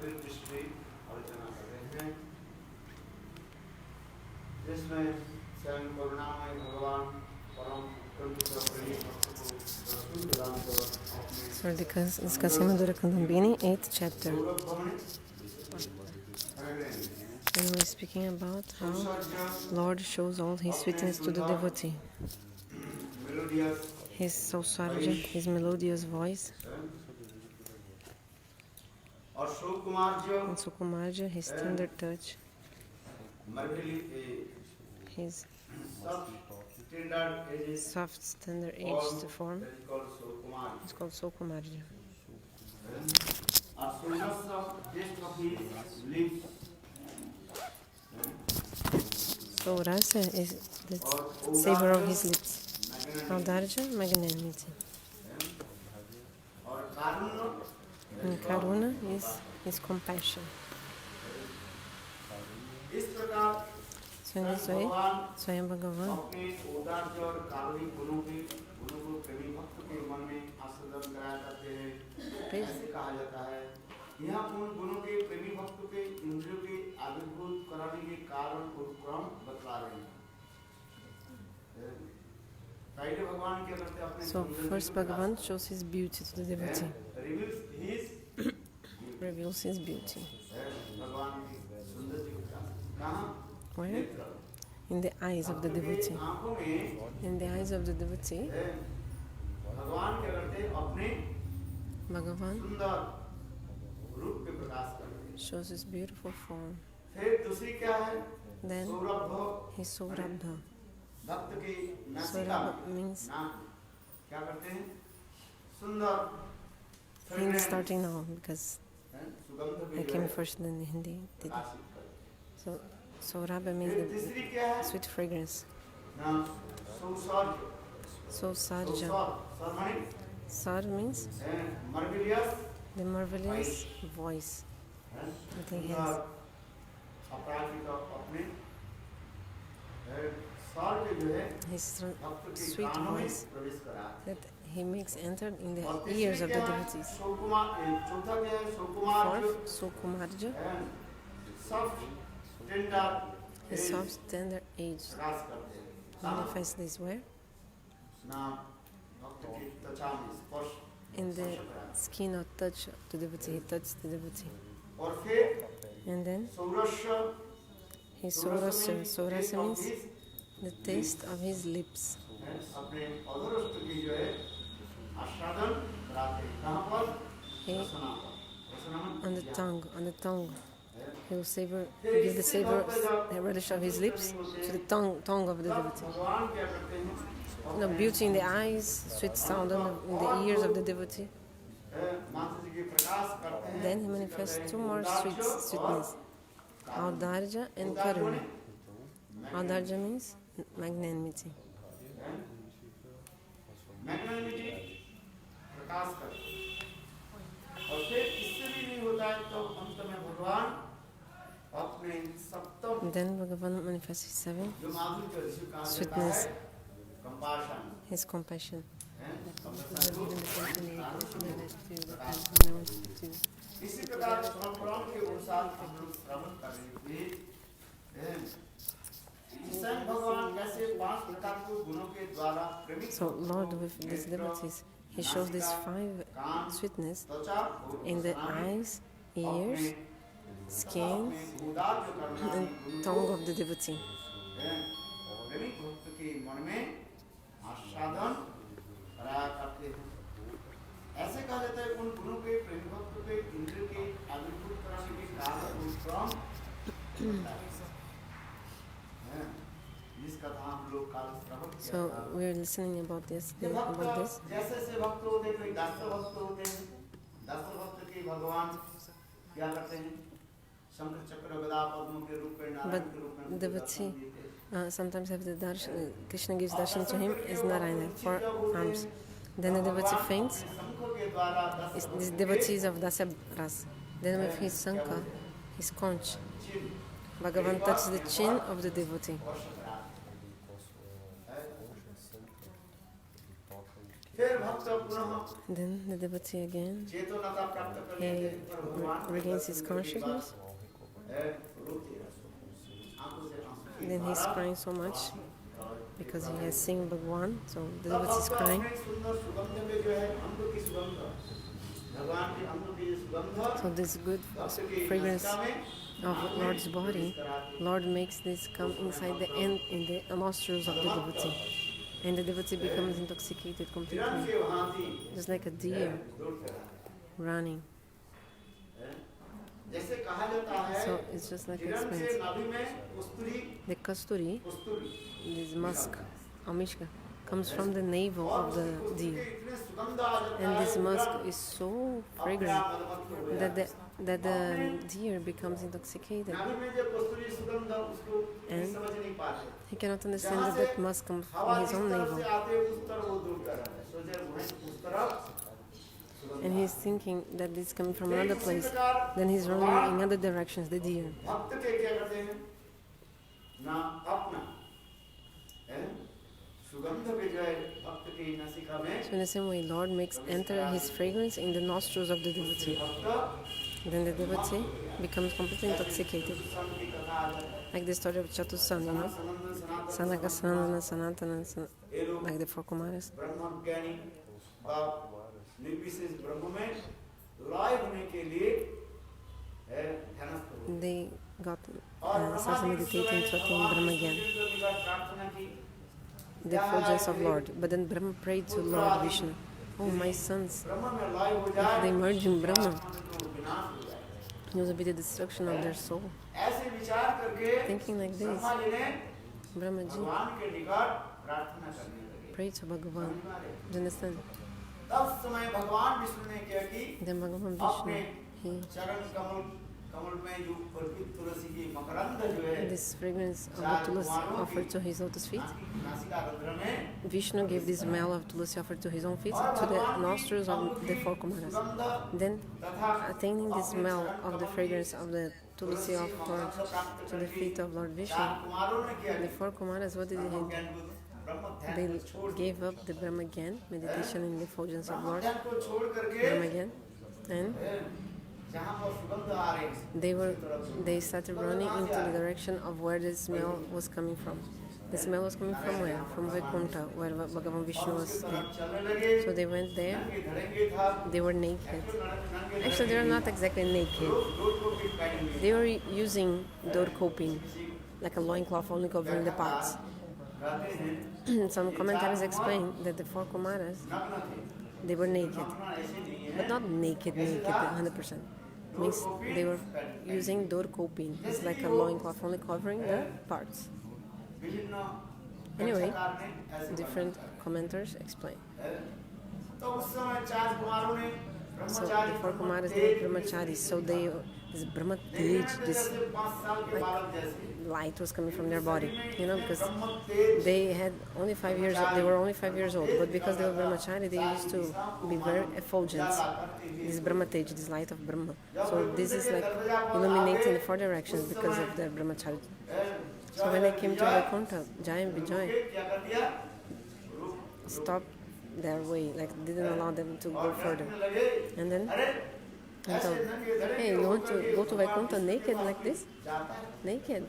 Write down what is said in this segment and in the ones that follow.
So we're discussing Madhurya Kadambini, 8th chapter. And we're speaking about how Lord shows all His sweetness to the devotee. His sausarja, His melodious voice. And Sukumarja, His tender touch. His soft, tender edged form. It's called Sukumarja. So rasa is the savor of his lips. Darja, magnanimity. And Karuna is his compassion. So in this way, Swayam Bhagavan So first Bhagavan shows his beauty to the devotee. Reveals his beauty. Where? In the eyes of the devotee. In the eyes of the devotee, Bhagavan shows his beautiful form. Then his Saurabha. Saurabha means Hindi starting now because I came first in Hindi. So Saurabha means the sweet fragrance. So Sarja. Sar means the marvelous voice that he has. His sweet voice that he makes enter in the ears of the devotees. Fourth, Sukumarja. His soft, tender age manifests this where? In the skin or touch of the devotee. He touches the devotee. And then his Saurasya. Saurasya means the taste of his lips. He, on the tongue. He will give the savor, the relish of his lips to the tongue of the devotee. Beauty in the eyes, sweet sound in the ears of the devotee. Then he manifests two more sweetness, Audarja and Karuna. Audarja means magnanimity. And then Bhagavan manifests his seven sweetness, his compassion. So Lord, with these devotees, he shows these five sweetness in the eyes, ears, skin, and tongue of the devotee. So we're listening about this. But devotee sometimes have the darshan. Krishna gives darshan to him is Narayana, 4 arms. Then the devotee faints. These devotees of Dasya rasa. Then with his sankha, his conch, Bhagavan touches the chin of the devotee. Then the devotee again, he regains his consciousness. Then he's crying so much because he has seen Bhagwan, so the devotee is crying. So this good fragrance of Lord's body, Lord makes this come inside the end in the nostrils of the devotee, and the devotee becomes intoxicated completely, just like a deer running. So it's just like explains. The kasturi, this musk, amishka, comes from the navel of the deer, and this musk is so fragrant that the deer becomes intoxicated, and he cannot understand that musk comes from his own navel. And he's thinking that it's coming from another place. Then he's running in other directions, the deer. So in the same way, Lord makes enter his fragrance in the nostrils of the devotee. Then the devotee becomes completely intoxicated. Like the story of Chatusan, you know? Sanaka, Sanana, Sanatana, like the four Kumaras. They got started meditating to attain Brahma again, the effulgence of Lord. But then Brahma prayed to Lord Vishnu, "Oh, my sons, if they merge in Brahma, it will be the destruction of their soul." Thinking like this, Brahmaji prayed to Bhagvan. Do you understand? Then Bhagavan Vishnu, this fragrance of the Tulasi offered to his lotus feet, Vishnu gave this smell of Tulasi offered to his own feet to the nostrils of the four Kumaras. Then, attaining the smell of the fragrance of the Tulasi offered to the feet of Lord Vishnu, the four Kumaras, what did they do? They gave up the Brahma Gyan, meditation in the effulgence of Lord Brahma Gyan, and they started running into the direction of where the smell was coming from. The smell was coming from where? From Vaikuntha, where Bhagavan Vishnu was there. So they went there. They were naked. Actually, they were not exactly naked. They were using door coping, like a loincloth only covering the parts. Some commentaries explain that the four Kumaras, they were naked, but not naked 100%. Means they were using door coping. It's like a loincloth only covering the parts. Anyway, different commenters explain. So the four Kumaras, they were brahmacharis, so this Brahma Tej, this light was coming from their body, you know, because they had only 5 years. They were only 5 years old, but because they were brahmachari, they used to be very effulgent. This Brahma Tej, this light of Brahma. So this is like illuminating the four directions because of their brahmachari. So when they came to Vaikuntha, Jai and Vijay stopped their way, like didn't allow them to go further. And then he told, "Hey, you want to go to Vaikuntha naked like this? Naked?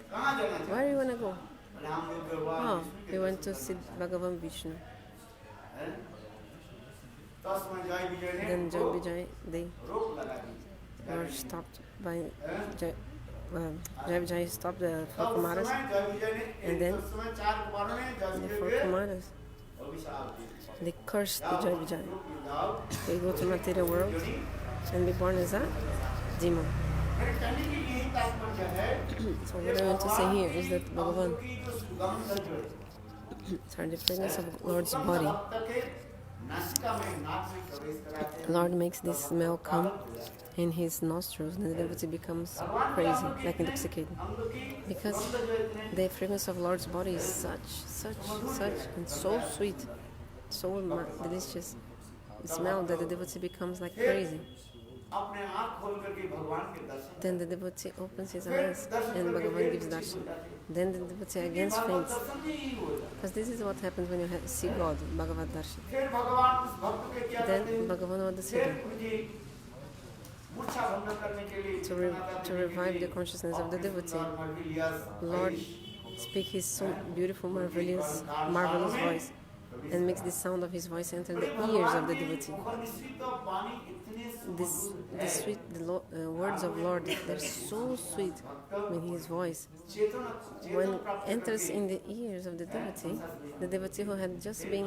Where do you want to go?" "Oh, we want to see Bhagavan Vishnu." Then Jai Vijay, they were stopped by Jai Vijay stopped the four Kumaras, and then the four Kumaras, they cursed the Jai Vijay. They go to material world and be born as a demon. So what I want to say here is that Bhagavan, sorry, the fragrance of Lord's body, Lord makes this smell come in his nostrils, and the devotee becomes crazy, like intoxicated. Because the fragrance of Lord's body is such, and so sweet, so delicious smell that the devotee becomes like crazy. Then the devotee opens his eyes and Bhagavan gives darshan. Then the devotee again faints. Because this is what happens when you see God, Bhagavad darshan. Then Bhagavan, what does he do? To revive the consciousness of the devotee, Lord speaks his so beautiful, marvelous voice and makes the sound of his voice enter the ears of the devotee. Words of Lord, they're so sweet when his voice, when enters in the ears of the devotee who had just been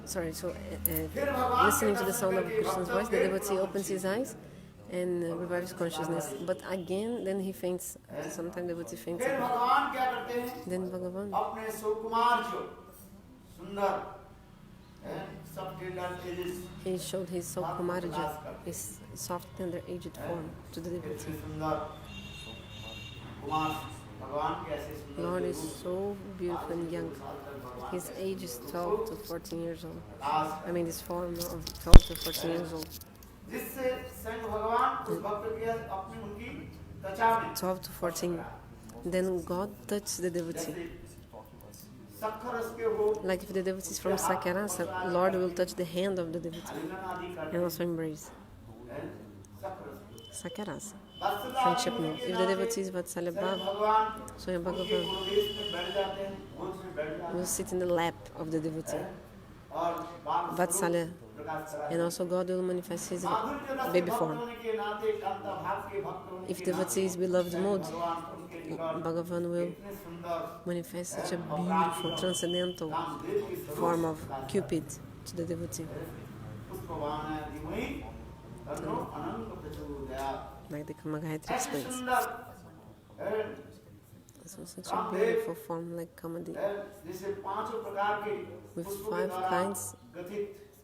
listening to the sound of Krishna's voice, the devotee opens his eyes and revives consciousness. But again, then he faints. Sometimes the devotee faints again. Then Bhagavan, he showed his so Kumaras, his soft, tender, aged form to the devotee. Lord is so beautiful and young. His age is 12 to 14 years old. I mean, this form of 12 to 14 years old. 12 to 14. Then God touched the devotee. Like if the devotee is from Sakarasa, Lord will touch the hand of the devotee and also embrace. Sakarasa, friendship mode. If the devotee is Vatsalya Bhav, so Bhagavan will sit in the lap of the devotee. Vatsalya. And also God will manifest his baby form. If devotee is beloved mood, Bhagavan will manifest such a beautiful, transcendental form of Cupid to the devotee. Like the Kamagayatri explains. So such a beautiful form like Kamadev, with 5 kinds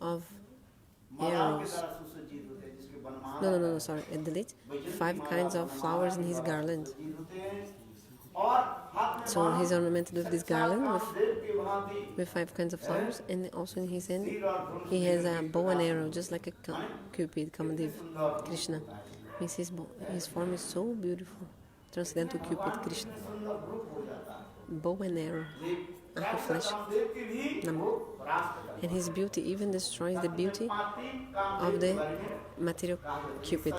of arrows. No, sorry, delete. 5 kinds of flowers in his garland. So he's ornamented with this garland with 5 kinds of flowers, and also in his hand he has a bow and arrow, just like a Cupid, Kamadev, Krishna. His form is so beautiful, transcendental Cupid, Krishna. Bow and arrow, arco flash, and his beauty even destroys the beauty of the material Cupid.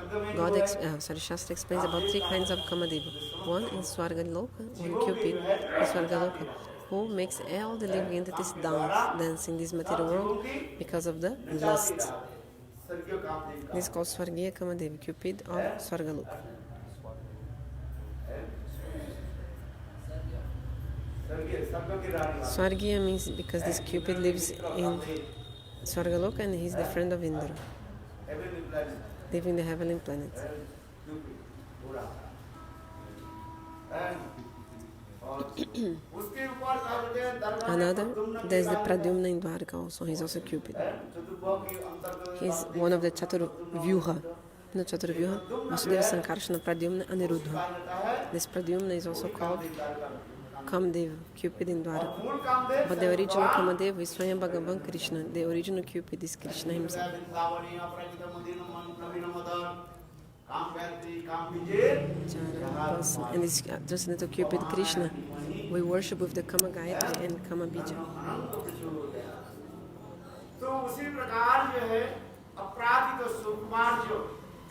Shastra explains about 3 kinds of Kamadeva. One in Swargaloka, one Cupid in Swargaloka, who makes all the living entities dance in this material world because of the lust. This is called Swargiya Kamadev, Cupid of Swargaloka. Swargiya means because this Cupid lives in Swargaloka and he's the friend of Indra, living the heavenly planet. Another, there's the Pradyumna in Dwarka also, he's also Cupid. He's one of the Chaturvyuha. No Chaturvyuha, Vasudeva Sankarshana Pradyumna Aniruddha. This Pradyumna is also called Kamadev, Cupid in Dwarka. But the original Kamadev is Swayam Bhagavan Krishna. The original Cupid is Krishna himself. And this transcendental Cupid Krishna, we worship with the Kama Gayatri and Kama Bija.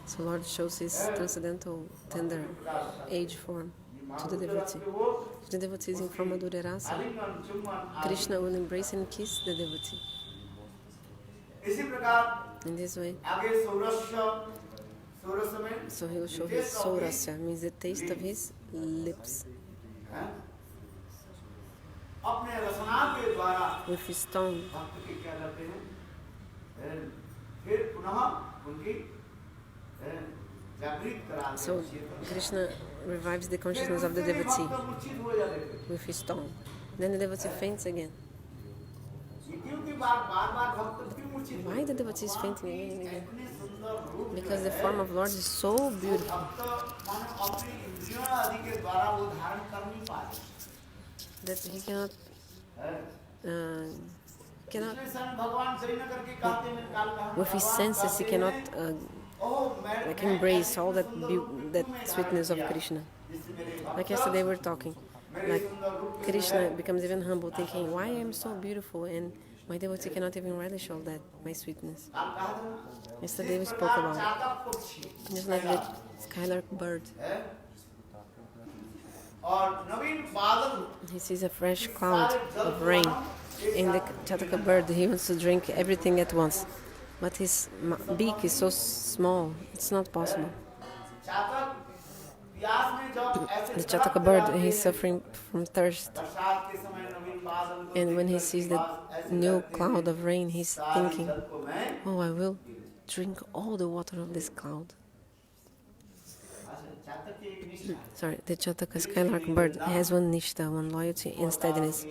So Lord shows his transcendental, tender age form to the devotee. If the devotee is from Madhurya rasa, Krishna will embrace and kiss the devotee. In this way, so he will show his saurasya, means the taste of his lips. With his tongue. So Krishna revives the consciousness of the devotee with his tongue. Then the devotee faints again. Why the devotee is fainting again and again? Because the form of Lord is so beautiful that he cannot cannot, with his senses, he cannot like embrace all that sweetness of Krishna. Like yesterday we were talking, like Krishna becomes even humble, thinking, why I am so beautiful and my devotee cannot even relish all that, my sweetness. Yesterday we spoke about it. Just like the skylark bird. He sees a fresh cloud of rain. In the Chataka bird, he wants to drink everything at once. But his beak is so small, it's not possible. The Chataka bird, he's suffering from thirst. And when he sees the new cloud of rain, he's thinking, oh, I will drink all the water of this cloud. Sorry, the Chataka skylark bird has one nishta, one loyalty and steadiness.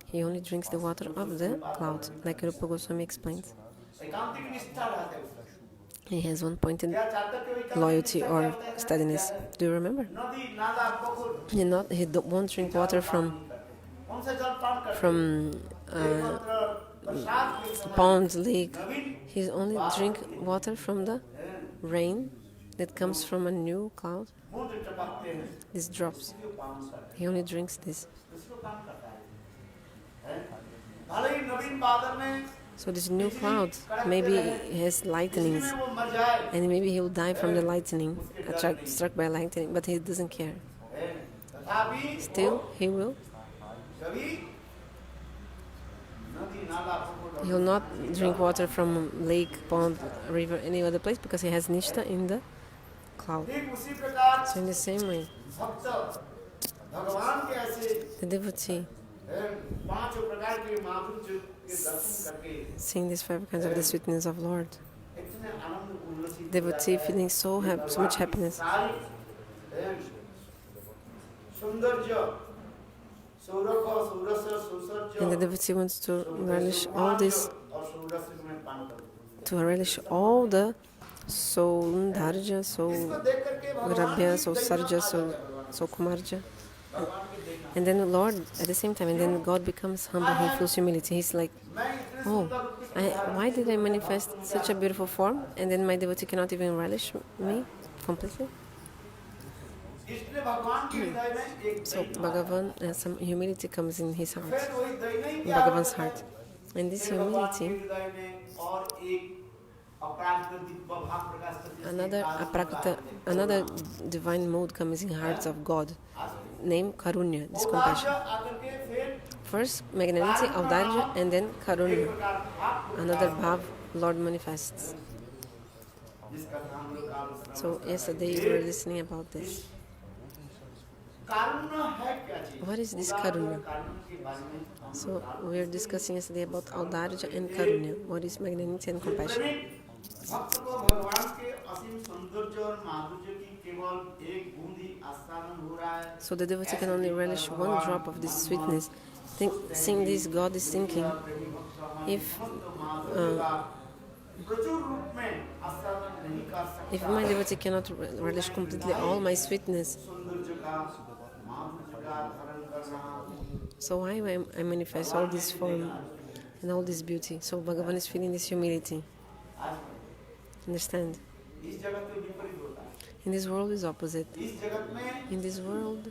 He only drinks the water of the cloud, like Rupa Goswami explains. He has one pointed loyalty or steadiness. Do you remember? He won't drink water from ponds, lake. He only drink water from the rain that comes from a new cloud. These drops. He only drinks this. So this new cloud maybe has lightnings, and maybe he will die from the lightning, struck by lightning, but he doesn't care. Still, he will. He will not drink water from lake, pond, river, any other place, because he has nishta in the cloud. So in the same way, the devotee seeing these 5 kinds of the sweetness of Lord, devotee feeling so much happiness, and the devotee wants to relish all this, to relish all the Saundarja, so Grabhya, so Sarja, so Kumarja. And then the Lord, at the same time, and then God becomes humble, he feels humility. He's like, oh, why did I manifest such a beautiful form, and then my devotee cannot even relish me completely? So Bhagavan, some humility comes in his heart, in Bhagavan's heart. And this humility, another divine mode comes in hearts of God, named Karuna, this compassion. First magnanimity, Audarya, and then Karuna, another bhav Lord manifests. So yesterday we were listening about this. What is this Karuna? So we were discussing yesterday about Audarya and Karuna. What is magnanimity and compassion? So the devotee can only relish one drop of this sweetness. Seeing this, God is thinking, if my devotee cannot relish completely all my sweetness, so why I manifest all this form and all this beauty? So Bhagavan is feeling this humility. Understand? In this world is opposite. In this world,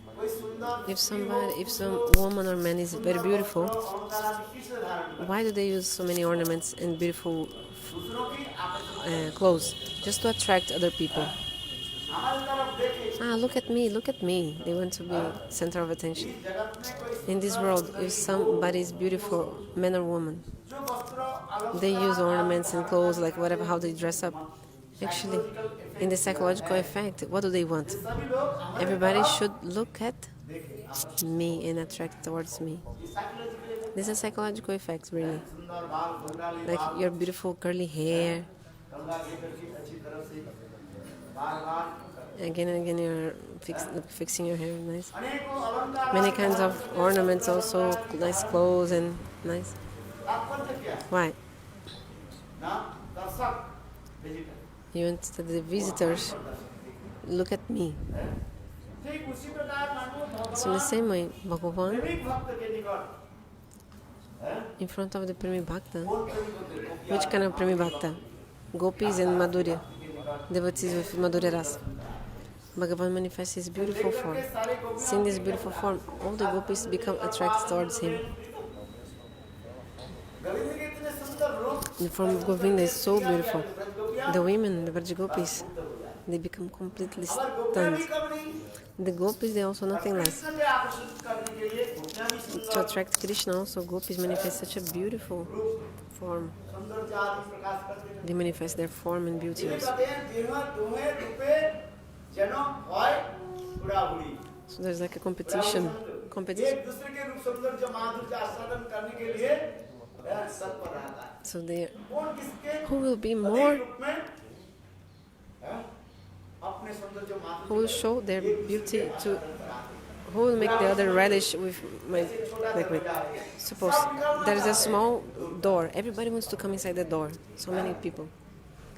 if some woman or man is very beautiful, why do they use so many ornaments and beautiful clothes? Just to attract other people. Look at me. They want to be center of attention. In this world, if somebody is beautiful, man or woman, they use ornaments and clothes, like whatever, how they dress up. Actually, in the psychological effect, what do they want? Everybody should look at me and attract towards me. This is a psychological effect, really. Like your beautiful curly hair. Again and again, you're fixing your hair nice. Many kinds of ornaments, also nice clothes and nice. Why? You want that the visitors look at me. So in the same way, Bhagavan in front of the Premik Bhakta. Which kind of Premik Bhakta? Gopis and Madhurya, devotees with Madhurya rasa. Bhagavan manifests his beautiful form. Seeing this beautiful form, all the gopis become attracted towards him. The form of Govinda is so beautiful. The women, the Vraj gopis, they become completely stunned. The gopis, they are also nothing less. To attract Krishna also, gopis manifest such a beautiful form. They manifest their form and beauty also. So there's like a competition. So they, who will be more, who will show their beauty to, who will make the other relish with my, like me. Suppose there is a small door, everybody wants to come inside the door, so many people.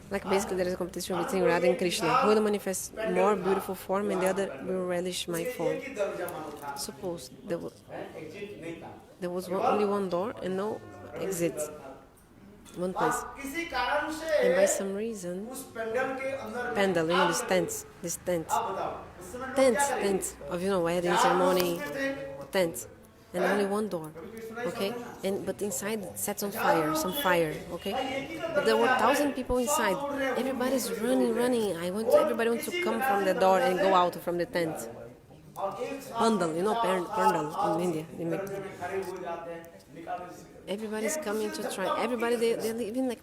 Like basically there is a competition between Radha and Krishna. Who will manifest more beautiful form and the other will relish my form. Suppose there was only one door and no exit. One place. And by some reason, pandal, you know, this tent of, you know, wedding ceremony, tent, and only one door, okay? And but inside it sets on fire, some fire, okay? But there were 1,000 people inside. Everybody's running. Everybody wants to come from the door and go out from the tent. Pandal, you know, pandal in India. They make. Everybody's coming to try. Everybody, they're even like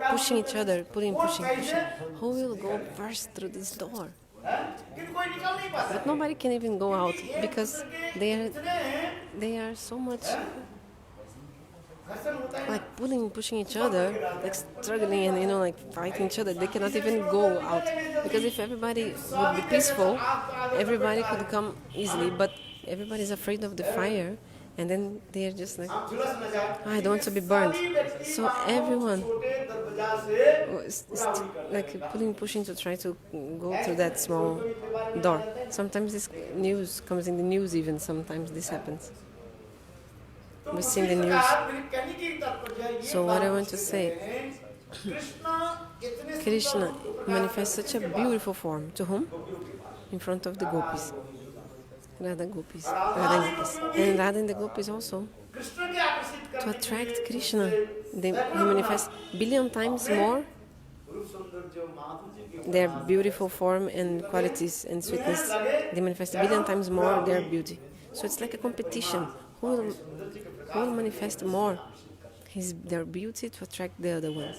pushing each other, pushing. Who will go first through this door? But nobody can even go out because they are so much like pushing each other, like struggling and, you know, like fighting each other. They cannot even go out because if everybody would be peaceful, everybody could come easily. But everybody is afraid of the fire. And then they are just like, I don't want to be burned. So everyone is like pushing to try to go through that small door. Sometimes this news comes in the news even, sometimes this happens. We see in the news. So what I want to say, Krishna manifests such a beautiful form. To whom? In front of the gopis. Radha Gopis. And Radha and the Gopis also. To attract Krishna, he manifests billion times more their beautiful form and qualities and sweetness. They manifest a billion times more their beauty. So it's like a competition. Who will manifest more their beauty to attract the other one?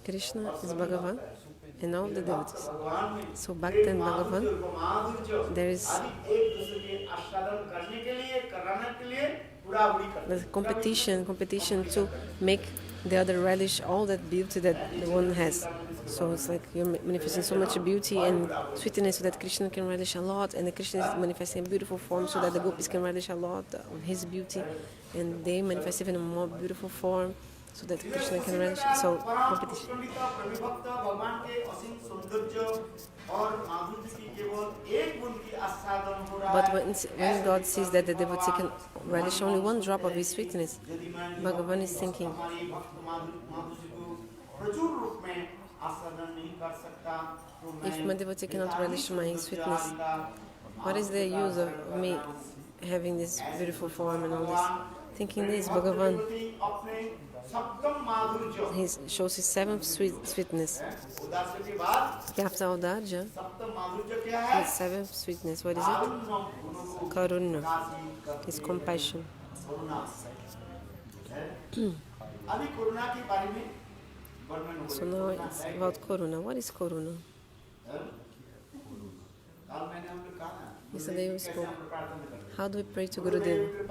Krishna is Bhagavan and all the devotees. So Bhakta and Bhagavan, there is the competition to make the other relish all that beauty that the one has. So it's like you're manifesting so much beauty and sweetness so that Krishna can relish a lot, and the Krishna is manifesting a beautiful form so that the gopis can relish a lot of his beauty, and they manifest even a more beautiful form so that Krishna can relish. So competition. But when God sees that the devotee can relish only one drop of his sweetness, Bhagavan is thinking, if my devotee cannot relish my sweetness, what is the use of me having this beautiful form and all this? Thinking this, Bhagavan, he shows his seventh sweetness. After Audarja, his seventh sweetness, what is it? Karuna, his compassion. So now it's about Karuna. What is Karuna? Yesterday we spoke. How do we pray to Gurudev?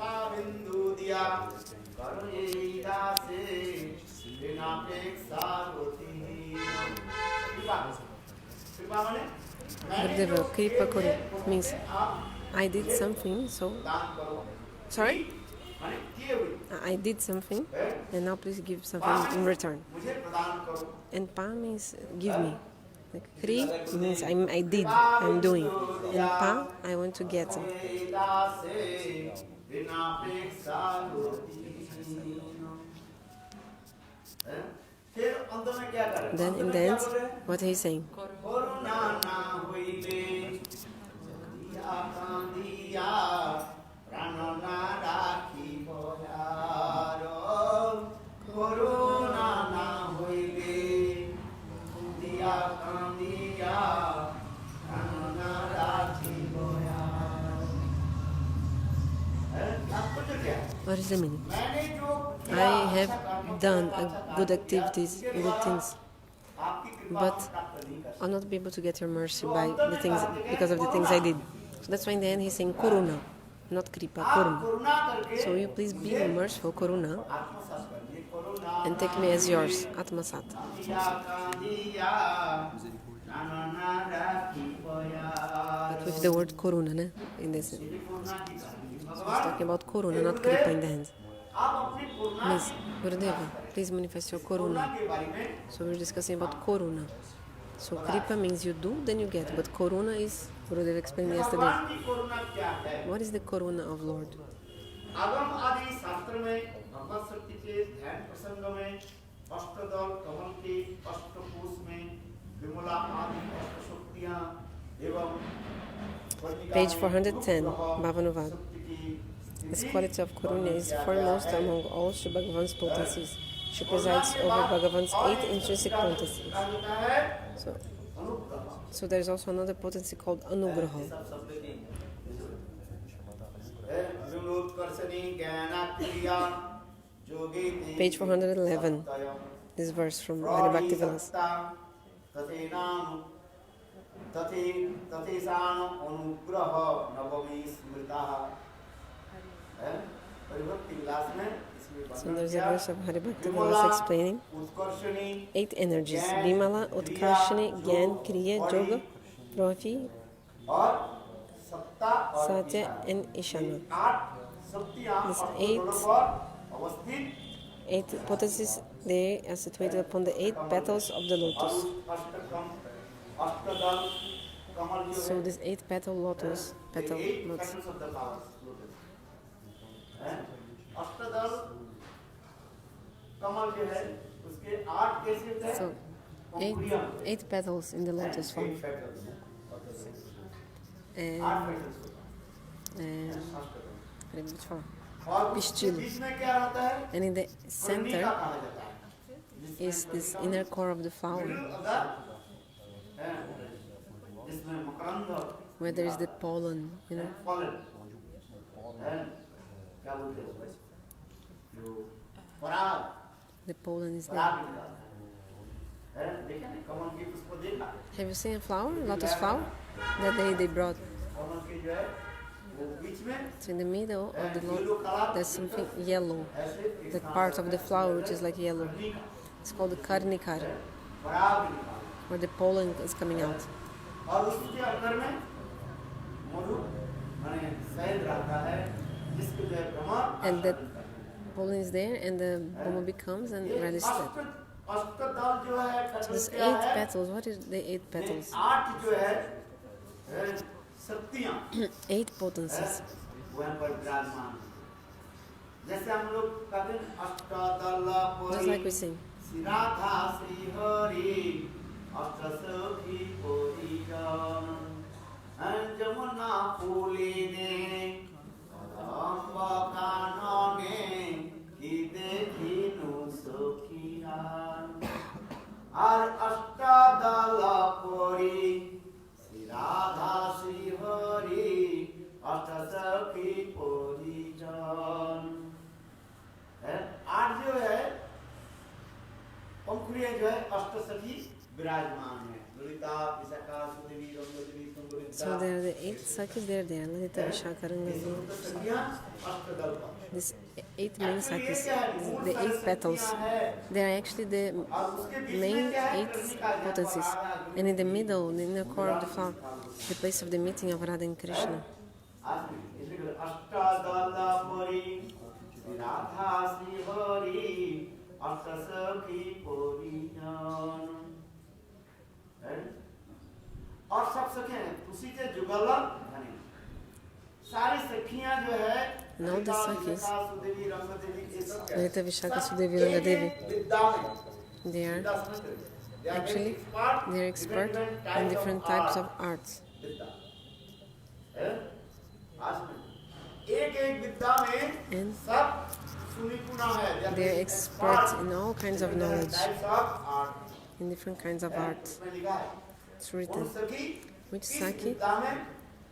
Gurudev, Kripa Kuru means I did something, so... Sorry? I did something, and now please give something in return. And Pa means give me. Like Kri means I'm doing. And Pa, I want to get it. Then in the end, what he's saying? What is the meaning? I have done good activities, good things, but I'll not be able to get your mercy by the things because of the things I did. So that's why in the end he's saying Karuna, not Kripa, Karuna. So you please be merciful, Karuna, and take me as yours, Atmasat. But with the word Karuna, ne? In this. So he's talking about Karuna, not Kripa in the hand. Miss Gurudeva, please manifest your Karuna. So we're discussing about Karuna. So Kripa means you do, then you get. But Karuna is, Gurudeva explained yesterday. What is the Karuna of Lord? Page 410, Bhavanuvad. This quality of Karuna is foremost among all Sri Bhagavan's potencies. She presides over Bhagavan's 8 intrinsic potencies. So there is also another potency called Anugraha. Page 411, this verse from Hari Bhakti Vilas. So there's a verse of Hari Bhakti Vilas explaining 8 energies: Vimala, Utkarshini, Gyan, Kriya, Yoga, Pravi, Satya and Ishana. These 8 potencies, they are situated upon the 8 petals of the lotus. So this 8 petal lotus, so 8 petals in the lotus flower. And in the center is this inner core of the flower, where there is the pollen, you know. The pollen is there. Have you seen a flower, lotus flower? That they brought. So in the middle of the lotus, there's something yellow. The part of the flower which is like yellow. It's called the karnika, where the pollen is coming out. And that pollen is there, and the bumblebee comes and relishes it. So these 8 petals, what is the 8 petals? 8 potencies. Just like we sing. So there are the 8 sakhis, they are there. Lila, Vishaka, these 8 main sakhis, the 8 petals, they are actually the main 8 potencies. And in the middle, in the inner core of the flower, the place of the meeting of Radha and Krishna. और सब सखे उसी के जुगल सारी सखियां जो है And all the sakhis, Lita, Vishaka, Sudevi, Ranga Devi, they are actually they're expert in different types of arts. And they're experts in all kinds of knowledge, in different kinds of arts. It's written which sakhi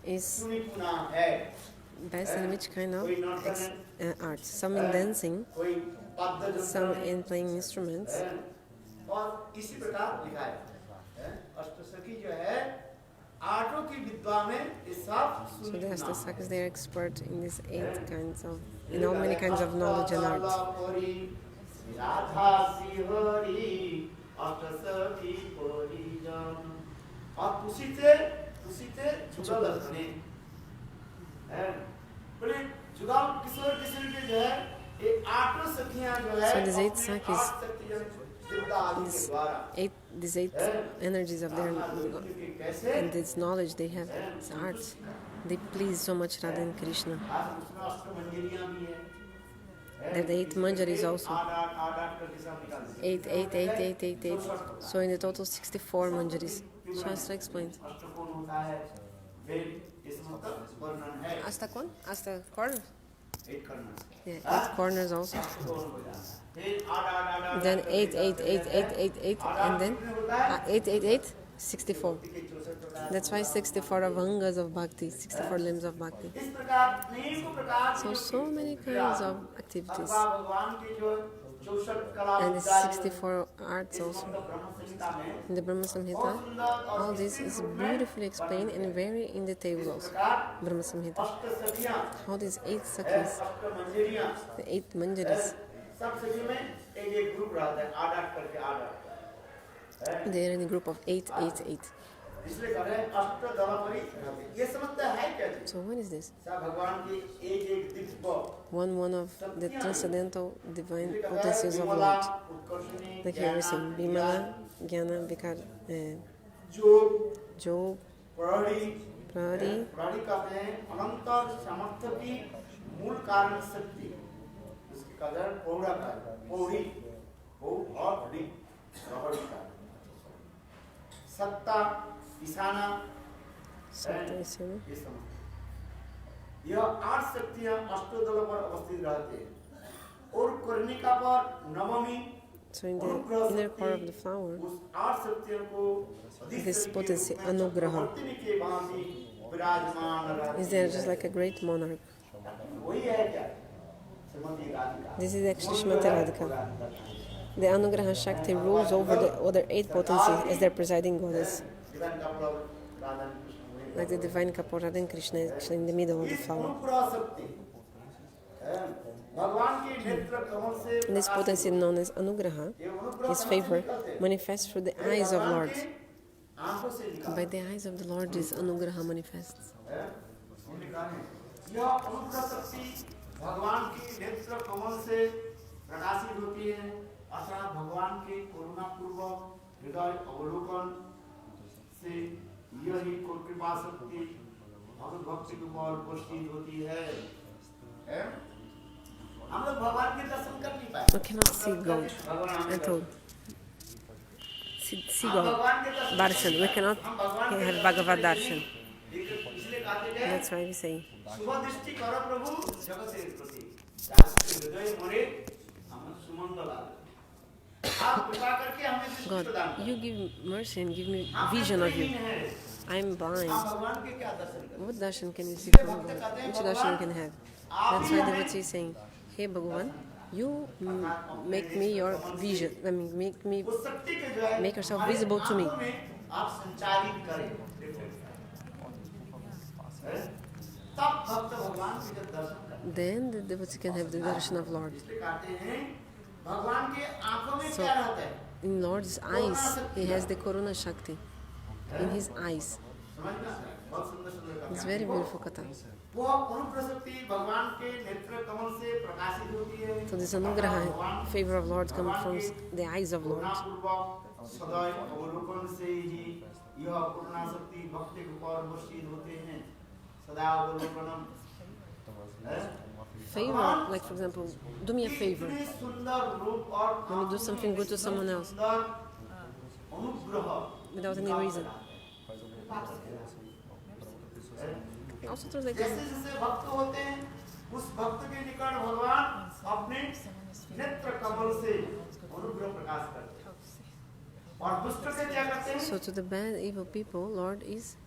is best in which kind of art. Some in dancing, some in playing instruments. So the Ashtasakhis, they are expert in these 8 kinds of, in all many kinds of knowledge and art. So these 8 sakhis, these 8 energies of their and this knowledge they have, these arts, they please so much Radha and Krishna. There are the 8 manjaris also. 8. So in the total 64 manjaris. Shastra explains. Asta kon? Asta corners? 8 corners. Yeah, 8 corners also. Then 8, and then 8, 64. That's why 64 are Vangas of Bhakti, 64 limbs of Bhakti. So many kinds of activities. And the 64 arts also. In the Brahma Samhita, all this is beautifully explained and very in detail also. Brahma Samhita. All these 8 sakhis, the 8 manjaris. They are in a group of 8. So what is this? One of the transcendental divine potencies of Lord. Like here we sing Bimala, Jnana, Vikar, Jog, Prahari. Satta, Isana, यह 8 शक्तियां अष्टदल पर अवस्थित रहते हैं और कर्णिका पर नवमी. So in the inner core of the flower, this potency, Anugraha, is there just like a great monarch. This is actually Shrimati Radhika. The Anugraha Shakti rules over the other 8 potencies as their presiding goddess. Like the divine couple Radha and Krishna is actually in the middle of the flower. This potency known as Anugraha, his favor, manifests through the eyes of Lord. By the eyes of the Lord, this Anugraha manifests. भगवान की नेत्र कमल से प्रकाशित होती है अर्थात भगवान के करुणा पूर्वक हृदय अवलोकन से यही कृपा शक्ति भगवत भक्ति के ऊपर उपस्थित होती है. हम लोग भगवान के दर्शन कर नहीं पाए. We cannot see God. I told. See God. Darshan. We cannot have Bhagavad darshan. That's why we say. God, you give mercy and give me vision of you. I'm blind. What darshan can you see from God? Which darshan you can have? That's why the devotee is saying, hey Bhagwan, you make me your vision. I mean, make yourself visible to me. Then the devotee can have the darshan of Lord. So, in Lord's eyes, he has the Karuna Shakti. In his eyes. It's very beautiful katha. So this Anugraha, favor of Lord, comes from the eyes of Lord. favor, like for example, do me a favor. When you do something good to someone else, without any reason. Also translated. जैसे जैसे भक्त होते हैं उस भक्त के निकट भगवान अपने नेत्र कमल से अनुग्रह प्रकाश करते हैं और दुष्ट से क्या करते हैं? So to the bad, evil people, Lord is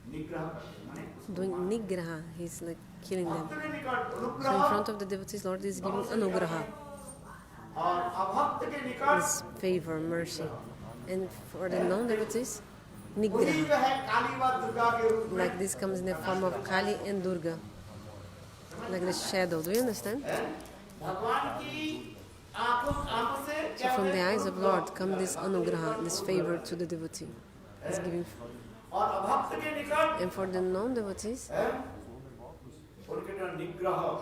doing nigraha. He's like killing them. So in front of the devotees, Lord is giving anugraha. His favor, mercy. And for the non-devotees, nigraha. Like this comes in the form of Kali and Durga. Like the shadow. Do you understand? So from the eyes of Lord comes this anugraha, this favor to the devotee. He's giving. And for the non-devotees,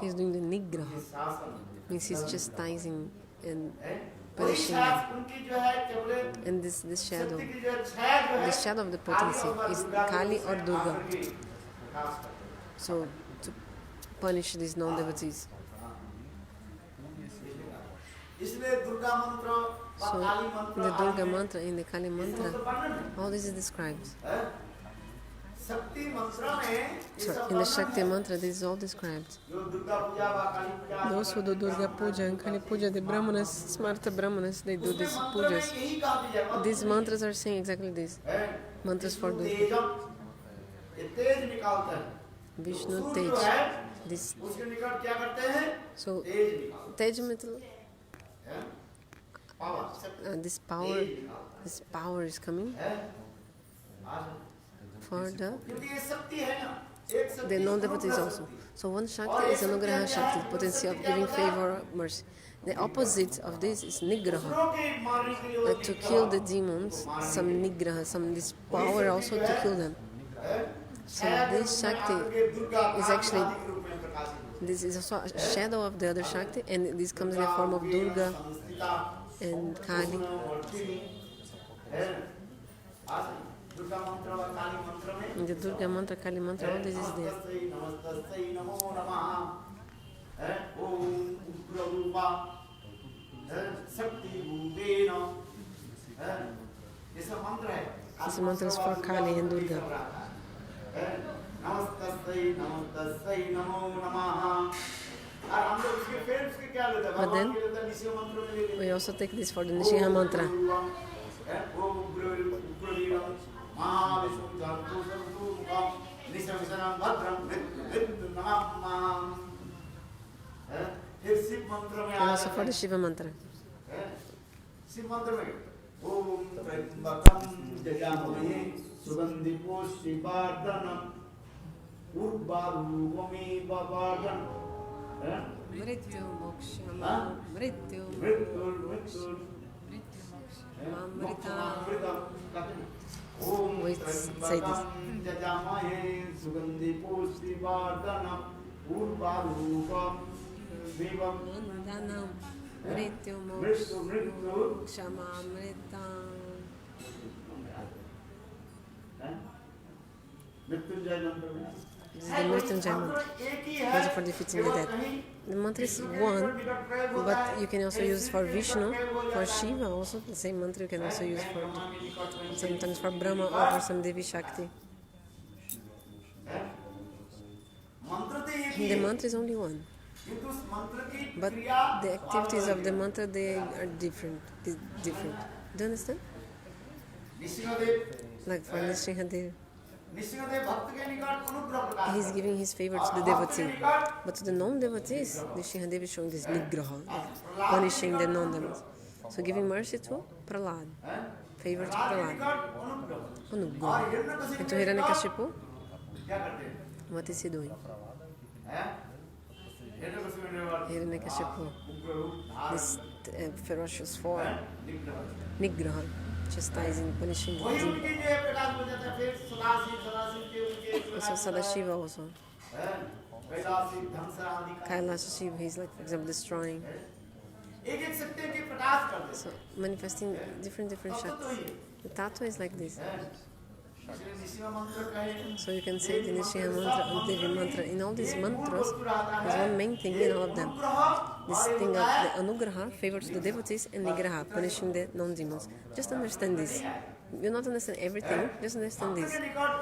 he's doing the nigraha. Means he's chastising and punishing them. And this shadow, the shadow of the potency is Kali or Durga. So to punish these non-devotees. So in the Durga mantra, in the Kali mantra, all this is described. So in the Shakti mantra, this is all described. Those who do Durga Puja and Kali Puja, the Brahmanas, smarta Brahmanas, they do these pujas. These mantras are saying exactly this. Mantras for Durga. Vishnu Tej. This. So, Tej metal. This power is coming for the non-devotees also. So one Shakti is Anugraha Shakti, potency of giving favor, mercy. The opposite of this is nigraha, like to kill the demons, some nigraha, this power also to kill them. So this Shakti is actually, this is also a shadow of the other Shakti, and this comes in the form of Durga and Kali. In the Durga mantra, Kali mantra, all this is there. This mantra is for Kali and Durga. But then we also take this for the Nishiha mantra. And also for the Shiva mantra. Mrityu moksha mrityu mamrita. We say this. Vandanam mrityu moksha mamrita. This is the Mrityunjay mantra, also for defeating the dead. The mantra is one, but you can also use for Vishnu, for Shiva also. The same mantra you can also use for sometimes for Brahma or for some Devi Shakti. The mantra is only one, but the activities of the mantra, they are different. Do you understand? Like for Nishingadev, he's giving his favor to the devotee, but to the non-devotees, Nishingadev is showing this nigraha, punishing the non-devotees. So giving mercy to Prahlad, favor to Prahlad, Anugraha. And to Hiranyakashipu, what is he doing? Hiranyakashipu, this ferocious form, nigraha, chastising, punishing the demon. Also Sadashiva also. Kailasha Shiva, he's like, for example, destroying. So manifesting different shaktis. The tattva is like this. So you can say the Nishiha mantra or Devi mantra. In all these mantras, there's one main thing in all of them. This thing of the Anugraha, favor to the devotees, and nigraha, punishing the non-demons. Just understand this. You not understand everything, just understand this.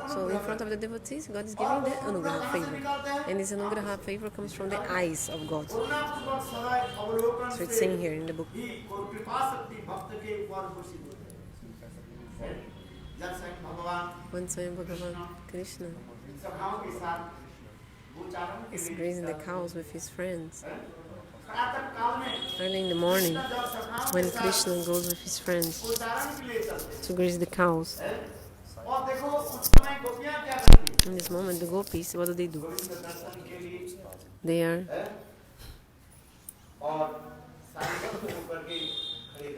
So in front of the devotees, God is giving the Anugraha favor. And this Anugraha favor comes from the eyes of God. So it's saying here in the book. When Swayam Bhagavan, Krishna, is grazing the cows with his friends. Early in the morning, when Krishna goes with his friends to graze the cows. In this moment, the gopis, what do? They are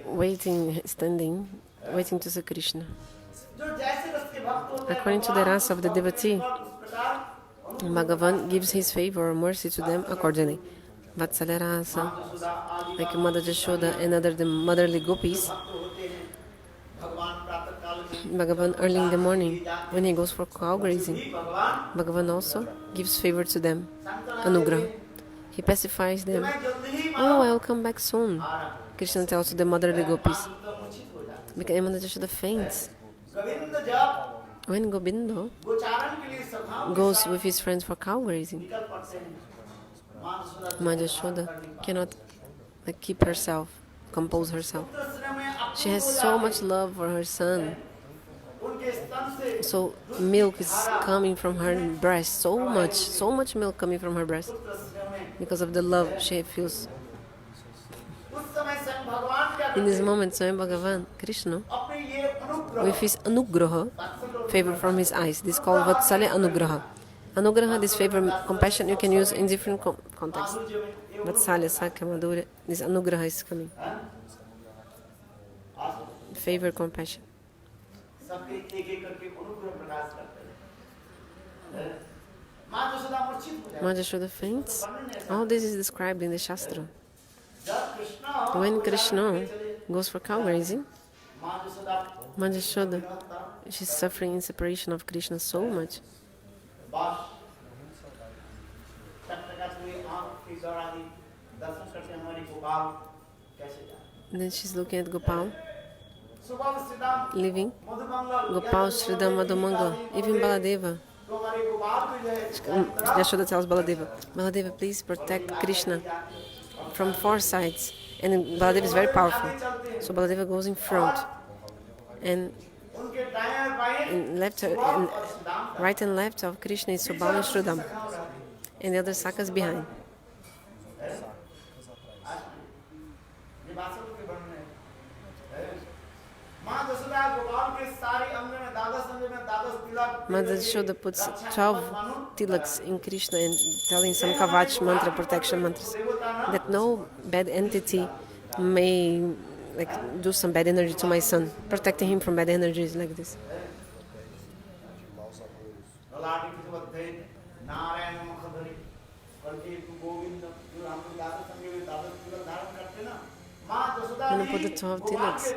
waiting, standing, waiting to see Krishna. According to the rasa of the devotee, Bhagavan gives his favor or mercy to them accordingly. Vatsalya rasa, like Mother Yashoda and other the motherly gopis, Bhagavan early in the morning, when he goes for cow grazing, Bhagavan also gives favor to them, Anugraha. He pacifies them. Oh, I will come back soon, Krishna tells to the motherly gopis. Because Mother Yashoda faints. When Gobindo goes with his friends for cow grazing, Mother Yashoda cannot keep herself, compose herself. She has so much love for her son. So milk is coming from her breast, so much milk coming from her breast because of the love she feels. In this moment, Swayam Bhagavan, Krishna, with his Anugraha, favor from his eyes. This is called Vatsalya Anugraha. Anugraha, this favor, compassion, you can use in different contexts. Vatsalya, Sakya, Madhurya, this Anugraha is coming. Favor, compassion. Yashoda faints. All this is described in the Shastra. When Krishna goes for cow grazing, Yashoda, she's suffering in separation of Krishna so much. And then she's looking at Gopal, living. Gopal, Sridham, Madhumanga, even Baladeva. Yashoda tells Baladeva, Baladeva, please protect Krishna from four sides. And Baladeva is very powerful. So Baladeva goes in front. And right and left of Krishna is Subal and Sridham. And the other sakhis behind. Mother Yashoda puts 12 tilaks in Krishna and telling some kavach mantra, protection mantras, that no bad entity may do some bad energy to my son, protecting him from bad energies like this. When I put the 12 tilaks,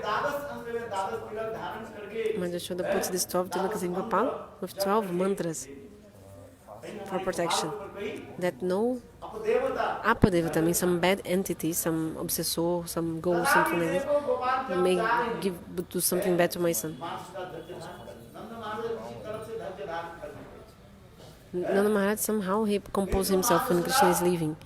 Mother Yashoda puts these 12 tilaks in Gopal with 12 mantras for protection. That no apadevata, means some bad entity, some obsessor, some ghost, something like this, may do something bad to my son. Nanda Maharaj somehow he composed himself when Krishna is leaving.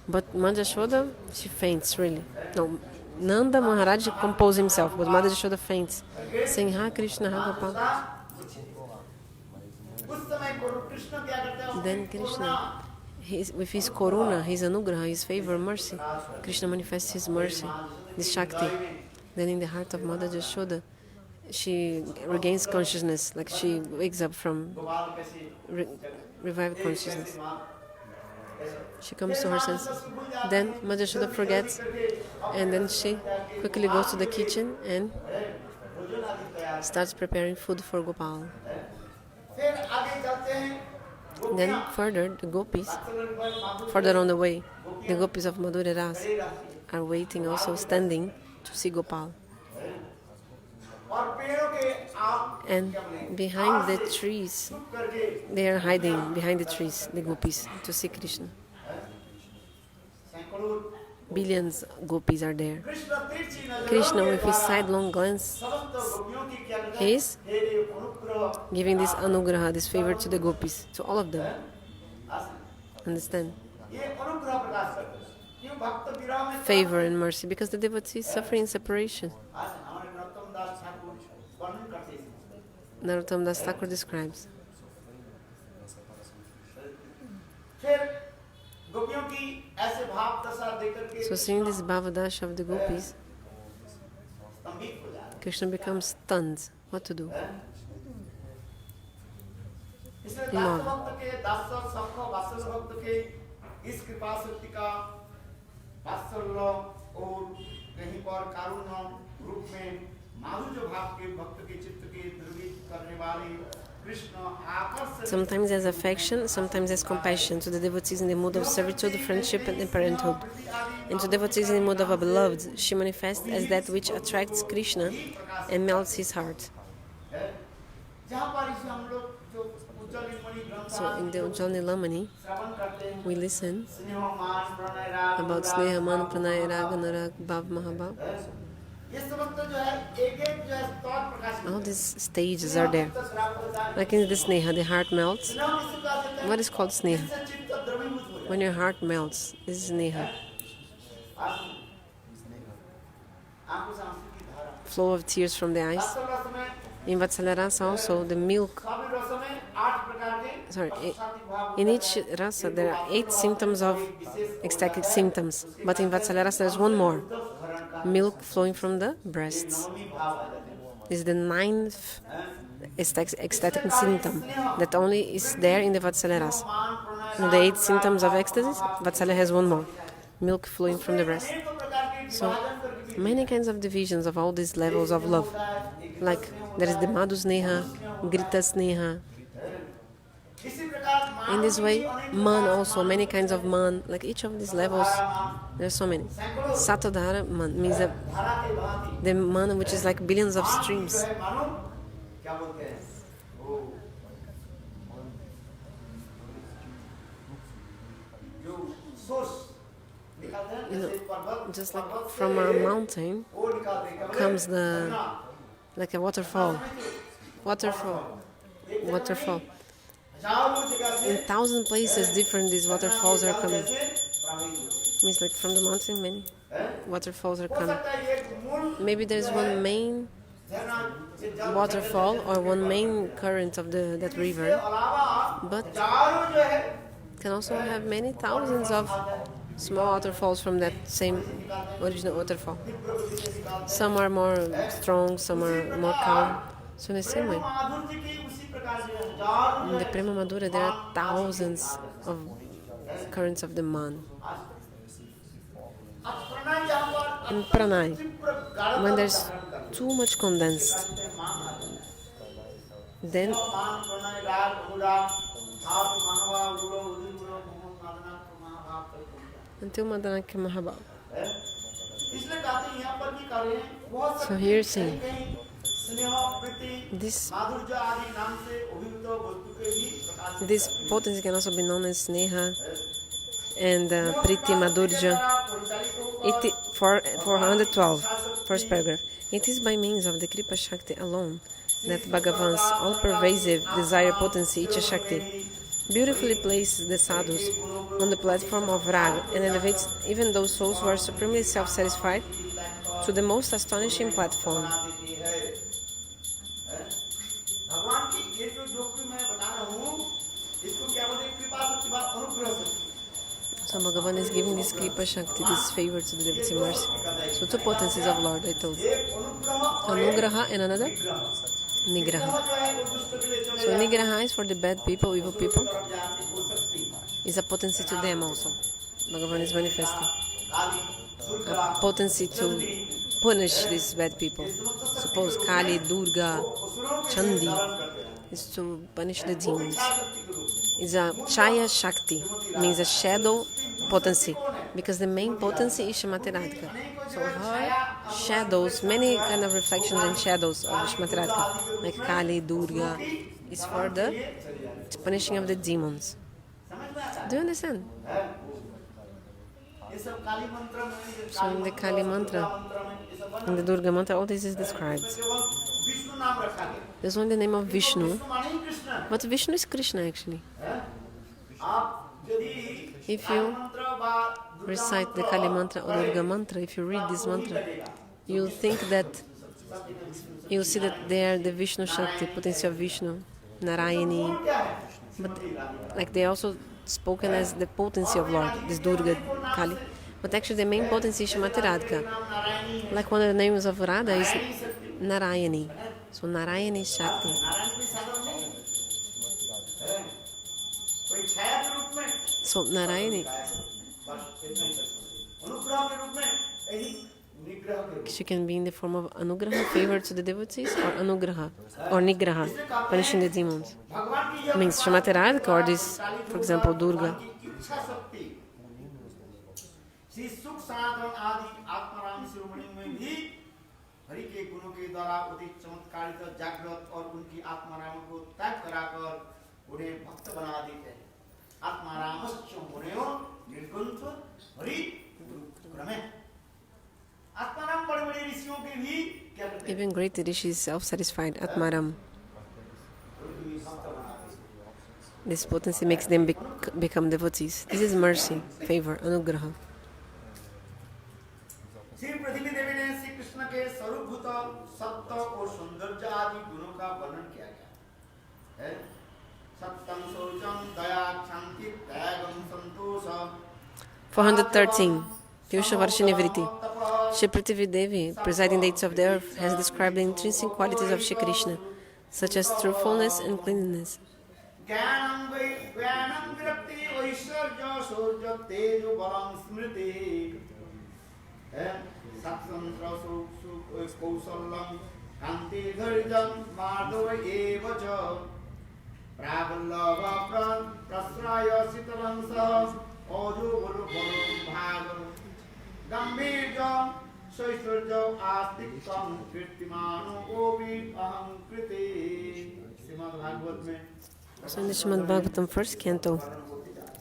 But Mother Yashoda, she faints really. No, Nanda Maharaj composed himself, but Mother Yashoda faints, saying, Ha Krishna, Ha Gopal. Then Krishna, with his Karuna, his Anugraha, his favor, mercy, Krishna manifests his mercy, this Shakti. Then in the heart of Mother Yashoda, she regains consciousness, like she wakes up from revived consciousness. She comes to her senses. Then Mother Yashoda forgets, and then she quickly goes to the kitchen and starts preparing food for Gopal. Then further, the gopis, further on the way, the gopis of Madhurya Ras are waiting, also standing to see Gopal. And behind the trees, they are hiding behind the trees, the gopis, to see Krishna. Billions gopis are there. Krishna, with his sidelong glance, he is giving this anugraha, this favor to the gopis, to all of them. Understand? Favor and mercy, because the devotees suffer in separation. Narottam Das Thakur describes. So seeing this bhavadasha of the gopis, Krishna becomes stunned. What to do? Sometimes as affection, sometimes as compassion to the devotees in the mood of servitude, friendship, and parenthood. And to devotees in the mood of a beloved, she manifests as that which attracts Krishna and melts his heart. So in the Ujjal Nilamani, we listen about Sneha, Man, Pranay, Raga, Narag, Bhav, Mahabhav. All these stages are there. Like in the Sneha, the heart melts. What is called Sneha? When your heart melts, this is Sneha. Flow of tears from the eyes. In Vatsalya Rasa also, the milk. In each rasa there are 8 symptoms of ecstatic symptoms, but in Vatsalya Rasa there's one more. Milk flowing from the breasts. This is the 9th ecstatic symptom that only is there in the Vatsalya Rasa. In the 8 symptoms of ecstasy, Vatsalya has one more. Milk flowing from the breast. So, many kinds of divisions of all these levels of love. Like, there is the Madhu Sneha, Grita Sneha. In this way, man also, many kinds of man, like each of these levels, there are so many. Satodhara man means the man which is like billions of streams. You know, just like from a mountain comes like a waterfall. In 1,000 places different these waterfalls are coming. Means like from the mountain many waterfalls are coming. Maybe there's one main waterfall or one main current of that river, but can also have many thousands of small waterfalls from that same original waterfall. Some are more strong, some are more calm. So in the same way, in the Prema Madhurya there are thousands of currents of the man. In Pranay, when there's too much condensed, then until Madanakya Mahabhav. So here saying this potency can also be known as Sneha and Priti Madhurya. 412, first paragraph. It is by means of the Kripa Shakti alone that Bhagavan's all-pervasive desire potency, Icha Shakti, beautifully places the sadhus on the platform of raga and elevates even those souls who are supremely self-satisfied to the most astonishing platform. So Bhagavan is giving this Kripa Shakti, this favor to the devotee mercy. So 2 potencies of Lord, I told you. Anugraha and another nigraha. So nigraha is for the bad people, evil people. Is a potency to them also. Bhagavan is manifesting a potency to punish these bad people. Suppose Kali, Durga, Chandi is to punish the demons. Is a Chaya Shakti, means a shadow potency, because the main potency is Shamateradhika. So her shadows, many kind of reflections and shadows of Srimati Radhika, like Kali, Durga, is for the punishing of the demons. Do you understand? So in the Kali mantra, in the Durga mantra, all this is described. There's only the name of Vishnu, but Vishnu is Krishna actually. If you recite the Kali mantra or Durga mantra, if you read this mantra, you'll think that, you'll see that they are the Vishnu Shakti, potency of Vishnu, Narayani, but like they also spoken as the potency of Lord, this Durga, Kali. But actually the main potency is Srimati Radhika. Like one of the names of Radha is Narayani. So Narayani is Shakti. So Narayani, she can be in the form of Anugraha, favor to the devotees, or Anugraha, or nigraha, punishing the demons. Means Srimati Radhika, or this, for example, Durga. Even great rishi is self-satisfied, Atmaram. This potency makes them become devotees. This is mercy, favor, Anugraha. (413) Yashoda Mayya Shri Prithvi Devi, presiding deities of the earth, has described the intrinsic qualities of Shri Krishna, such as truthfulness and cleanliness. So in the Srimad Bhagavatam first canto,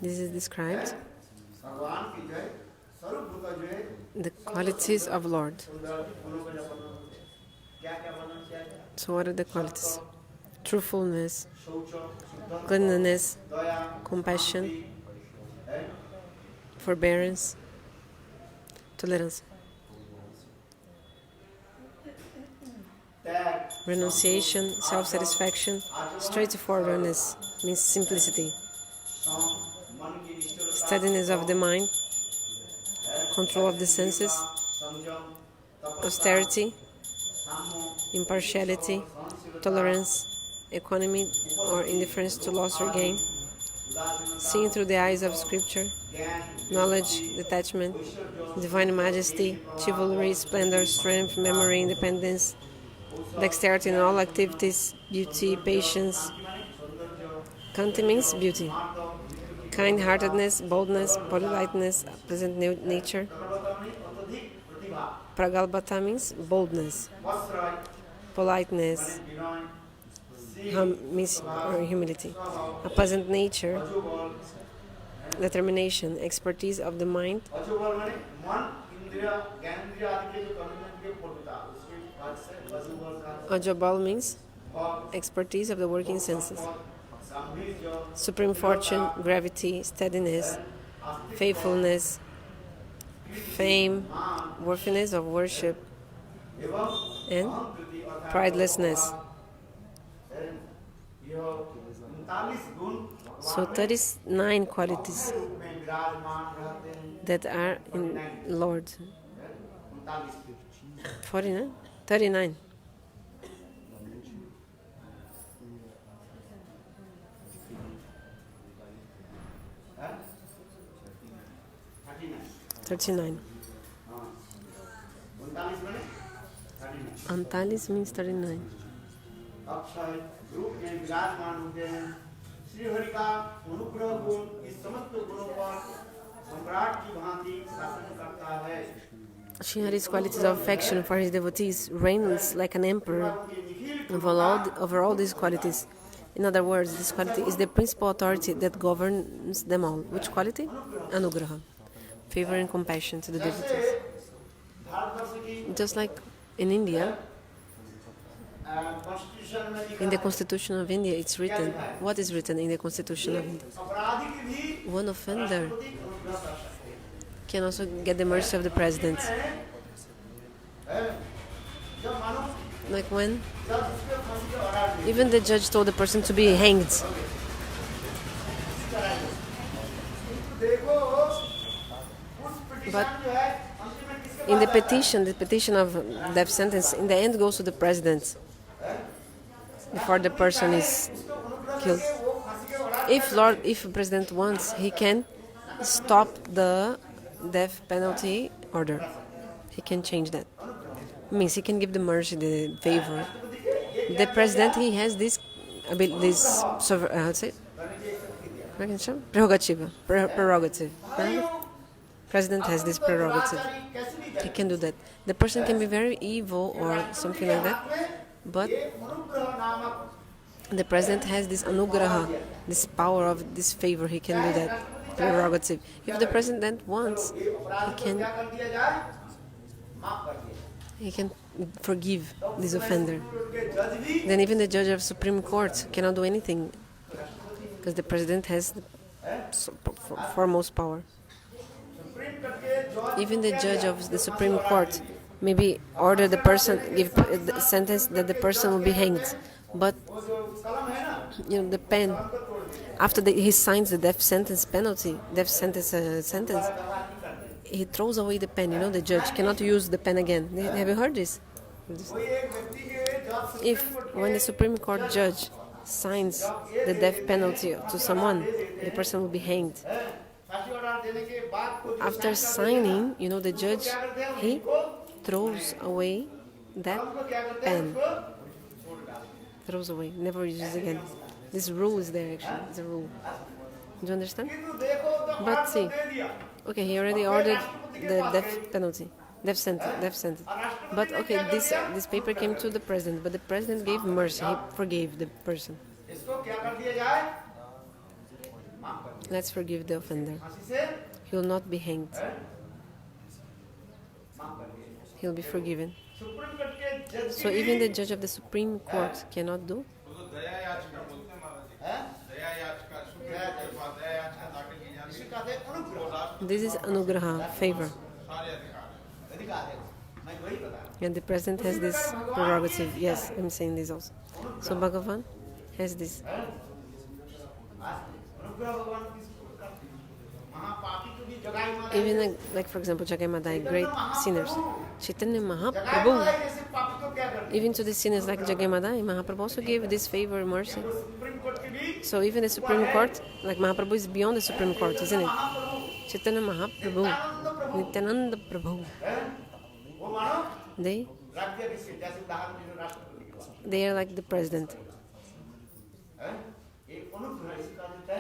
this is described the qualities of Lord. So what are the qualities? Truthfulness, cleanliness, compassion, forbearance, tolerance, renunciation, self-satisfaction, straightforwardness means simplicity, steadiness of the mind, control of the senses, austerity, impartiality, tolerance, economy or indifference to loss or gain, seeing through the eyes of scripture, knowledge, detachment, divine majesty, chivalry, splendor, strength, memory, independence, dexterity in all activities, beauty, patience. Kanti means beauty. Kind-heartedness, boldness, politeness, pleasant nature. Pragalbhata means boldness, politeness, or humility. A pleasant nature, determination, expertise of the mind. Ajabal means expertise of the working senses. Supreme fortune, gravity, steadiness, faithfulness, fame, worthiness of worship, and pridelessness. So 39 qualities that are in Lord. 49? 39. Antalis means 39. रूप में विराजमान होते हैं। श्री हरि का अनुग्रह गुण इस समस्त गुणों पर सम्राट की भांति शासन करता है। Shri Hari's qualities of affection for his devotees reigns like an emperor over all these qualities. In other words, this quality is the principal authority that governs them all. Which quality? Anugraha, favor and compassion to the devotees. Just like in India, in the Constitution of India, it's written. What is written in the Constitution of India? One offender can also get the mercy of the president. Like when even the judge told the person to be hanged. But in the petition of death sentence, in the end goes to the president before the person is killed. If president wants, he can stop the death penalty order. He can change that. Means he can give the mercy, the favor. The president, he has this prerogative. President has this prerogative. He can do that. The person can be very evil or something like that, but the president has this anugraha, this power of this favor. He can do that prerogative. If the president wants, he can forgive this offender. Then even the judge of Supreme Court cannot do anything because the president has the foremost power. Even the judge of the Supreme Court maybe order the person, give the sentence that the person will be hanged, but the pen, after he signs the death sentence sentence, he throws away the pen. The judge cannot use the pen again. Have you heard this? When the Supreme Court judge signs the death penalty to someone, the person will be hanged. After signing, the judge, he throws away that pen. Throws away, never uses again. This rule is there actually, it's a rule. Do you understand? But see, okay, he already ordered the death penalty, death sentence. But okay, this paper came to the president, but the president gave mercy, he forgave the person. Let's forgive the offender. He will not be hanged. He will be forgiven. So even the judge of the Supreme Court cannot do. This is Anugraha, favor. And the president has this prerogative. Yes, I'm saying this also. So Bhagavan has this. Even like for example, Jagai Madai, great sinners. Chaitanya Mahaprabhu, even to the sinners like Jagai Madai, Mahaprabhu also gave this favor, mercy. So even the Supreme Court, like Mahaprabhu is beyond the Supreme Court, isn't it? Chaitanya Mahaprabhu, Nityananda Prabhu, they are like the president.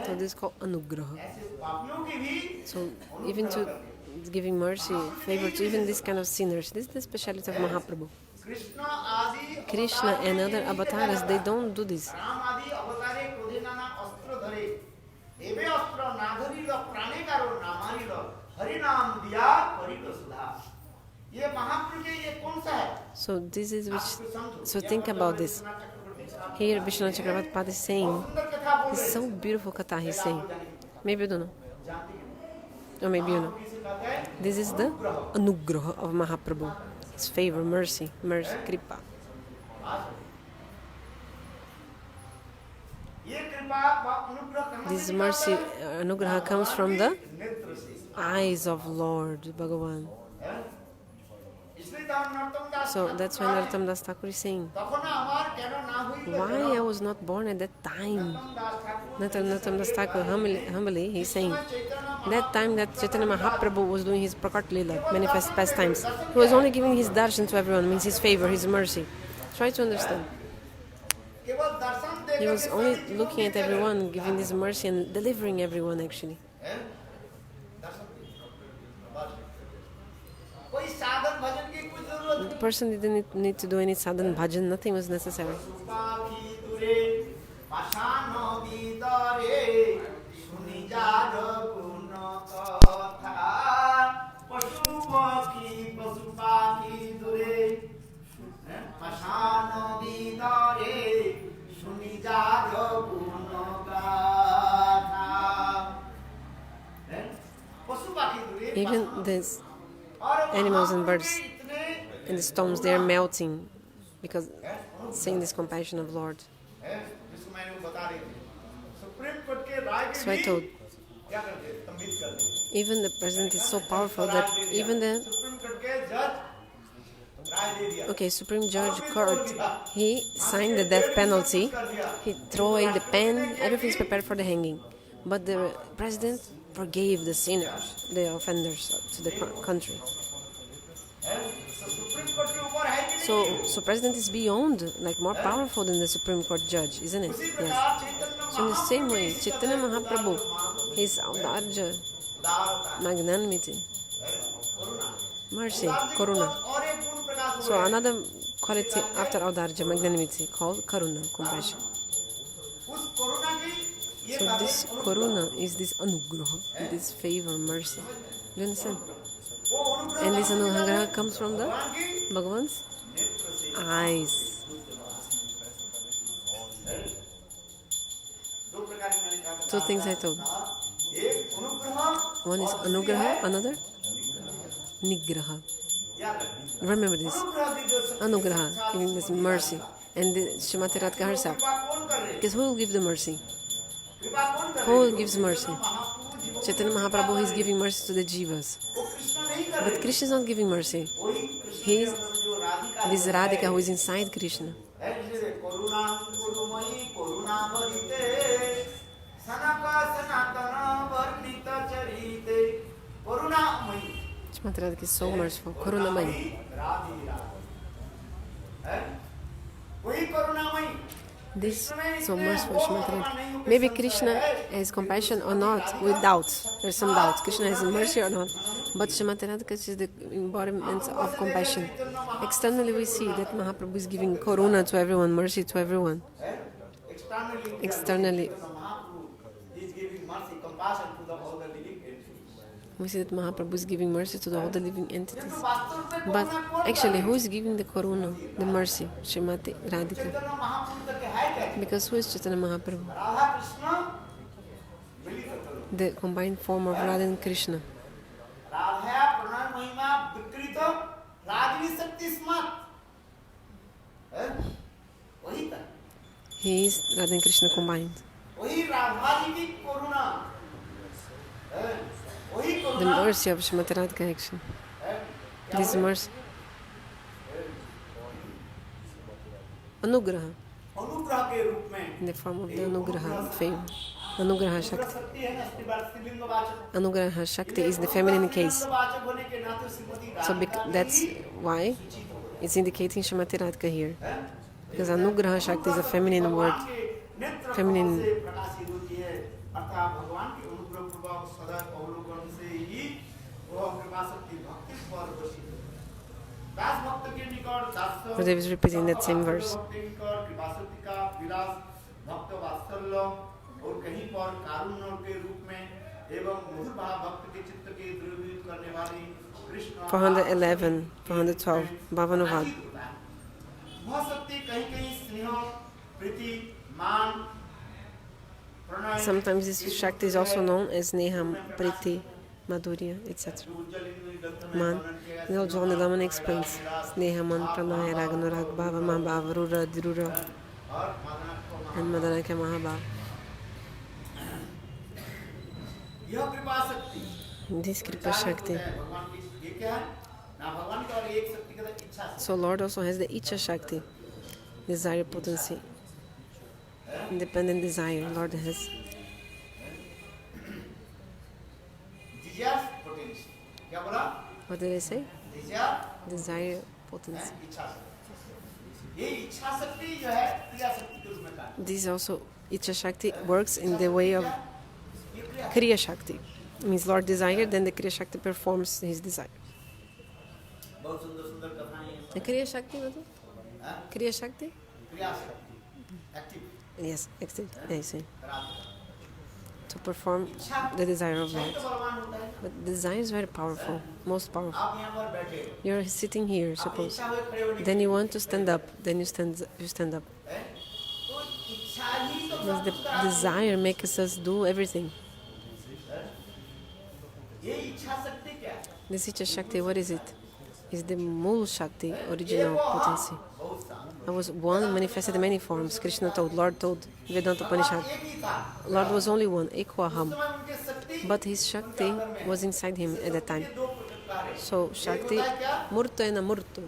So this is called Anugraha. So even to giving mercy, favor to even this kind of sinners, this is the speciality of Mahaprabhu. Krishna and other avatars, they don't do this. So this is so think about this. Here Vishwanath Chakravarti is saying, it's so beautiful katha he's saying. Maybe you don't know. Or maybe you know. This is the Anugraha of Mahaprabhu. His favor, mercy, kripa. This mercy, Anugraha, comes from the eyes of Lord Bhagavan. So that's why Narottam Das Thakur is saying, why I was not born at that time. Narottam Das Thakur humbly he's saying, that time that Chaitanya Mahaprabhu was doing his Prakat Lila, manifest pastimes, he was only giving his darshan to everyone, means his favor, his mercy. Try to understand. He was only looking at everyone, giving this mercy and delivering everyone actually. person didn't need to do any sadhan bhajan, nothing was necessary. Even these animals and birds and the stones, they are melting because seeing this compassion of Lord. So I told, even the president is so powerful that even the Supreme Judge Court, he signed the death penalty, he threw away the pen, everything is prepared for the hanging. But the president forgave the sinners, the offenders to the country. So president is beyond, like more powerful than the Supreme Court judge, isn't it? Yes. So in the same way, Chaitanya Mahaprabhu, his audarja, magnanimity, mercy, Karuna. So another quality after audarja, magnanimity, called Karuna, compassion. So this Karuna is this Anugraha, this favor, mercy. Do you understand? And this Anugraha comes from the Bhagwan's eyes. Two things I told. One is Anugraha, another nigraha. Remember this. Anugraha, giving this mercy. And the Srimati Radhika herself. Because who will give the mercy? Who gives mercy? Chaitanya Mahaprabhu is giving mercy to the jivas. But Krishna is not giving mercy. He is this Radhika who is inside Krishna. Srimati Radhika is so merciful. Karuna Mayya. This so merciful Srimati Radhika. Maybe Krishna has compassion or not, with doubts. There's some doubts. Krishna has mercy or not. But Srimati Radhika is the embodiment of compassion. Externally we see that Mahaprabhu is giving Karuna to everyone, mercy to everyone. Externally we see that Mahaprabhu is giving mercy to all the living entities. But actually, who is giving the Karuna, the mercy? Srimati Radhika. Because who is Chaitanya Mahaprabhu? The combined form of Radha and Krishna. He is Radha and Krishna combined. The mercy of Srimati Radhika action. This mercy. Anugraha. In the form of the Anugraha, favor. Anugraha Shakti. Anugraha Shakti is the feminine case. So that's why it's indicating Srimati Radhika here. Because Anugraha Shakti is a feminine word. Feminine. Pradev is repeating that same verse. $411, $412, Bhavanovad. Sometimes this Shakti is also known as Neha, Priti, Madhurya, etc. Man. John the Daman explains Sneha, Man, Pranaya, Ragnarag, Bhava, Mahabhava, Rura, Dirura, and Madanaka Mahabhava. This Kripa Shakti. So Lord also has the Icha Shakti, desire potency, independent desire. Lord has what did I say? Desire potency. This also Icha Shakti works in the way of Kriya Shakti. It means Lord desire, then the Kriya Shakti performs his desire. Kriya Shakti, मतलब? Kriya Shakti? Active. Yes, active. I see. To perform the desire of Lord. But desire is very powerful, most powerful. You're sitting here, suppose. Then you want to stand up. Then you stand up. Because the desire makes us do everything. This Icha Shakti, what is it? It's the Mool Shakti, original potency. I was one manifested in many forms. Krishna told, Lord told, Vedanta Upanishad. Lord was only one, Ekvaham. But his Shakti was inside him at that time. So Shakti, Murta and Amurta.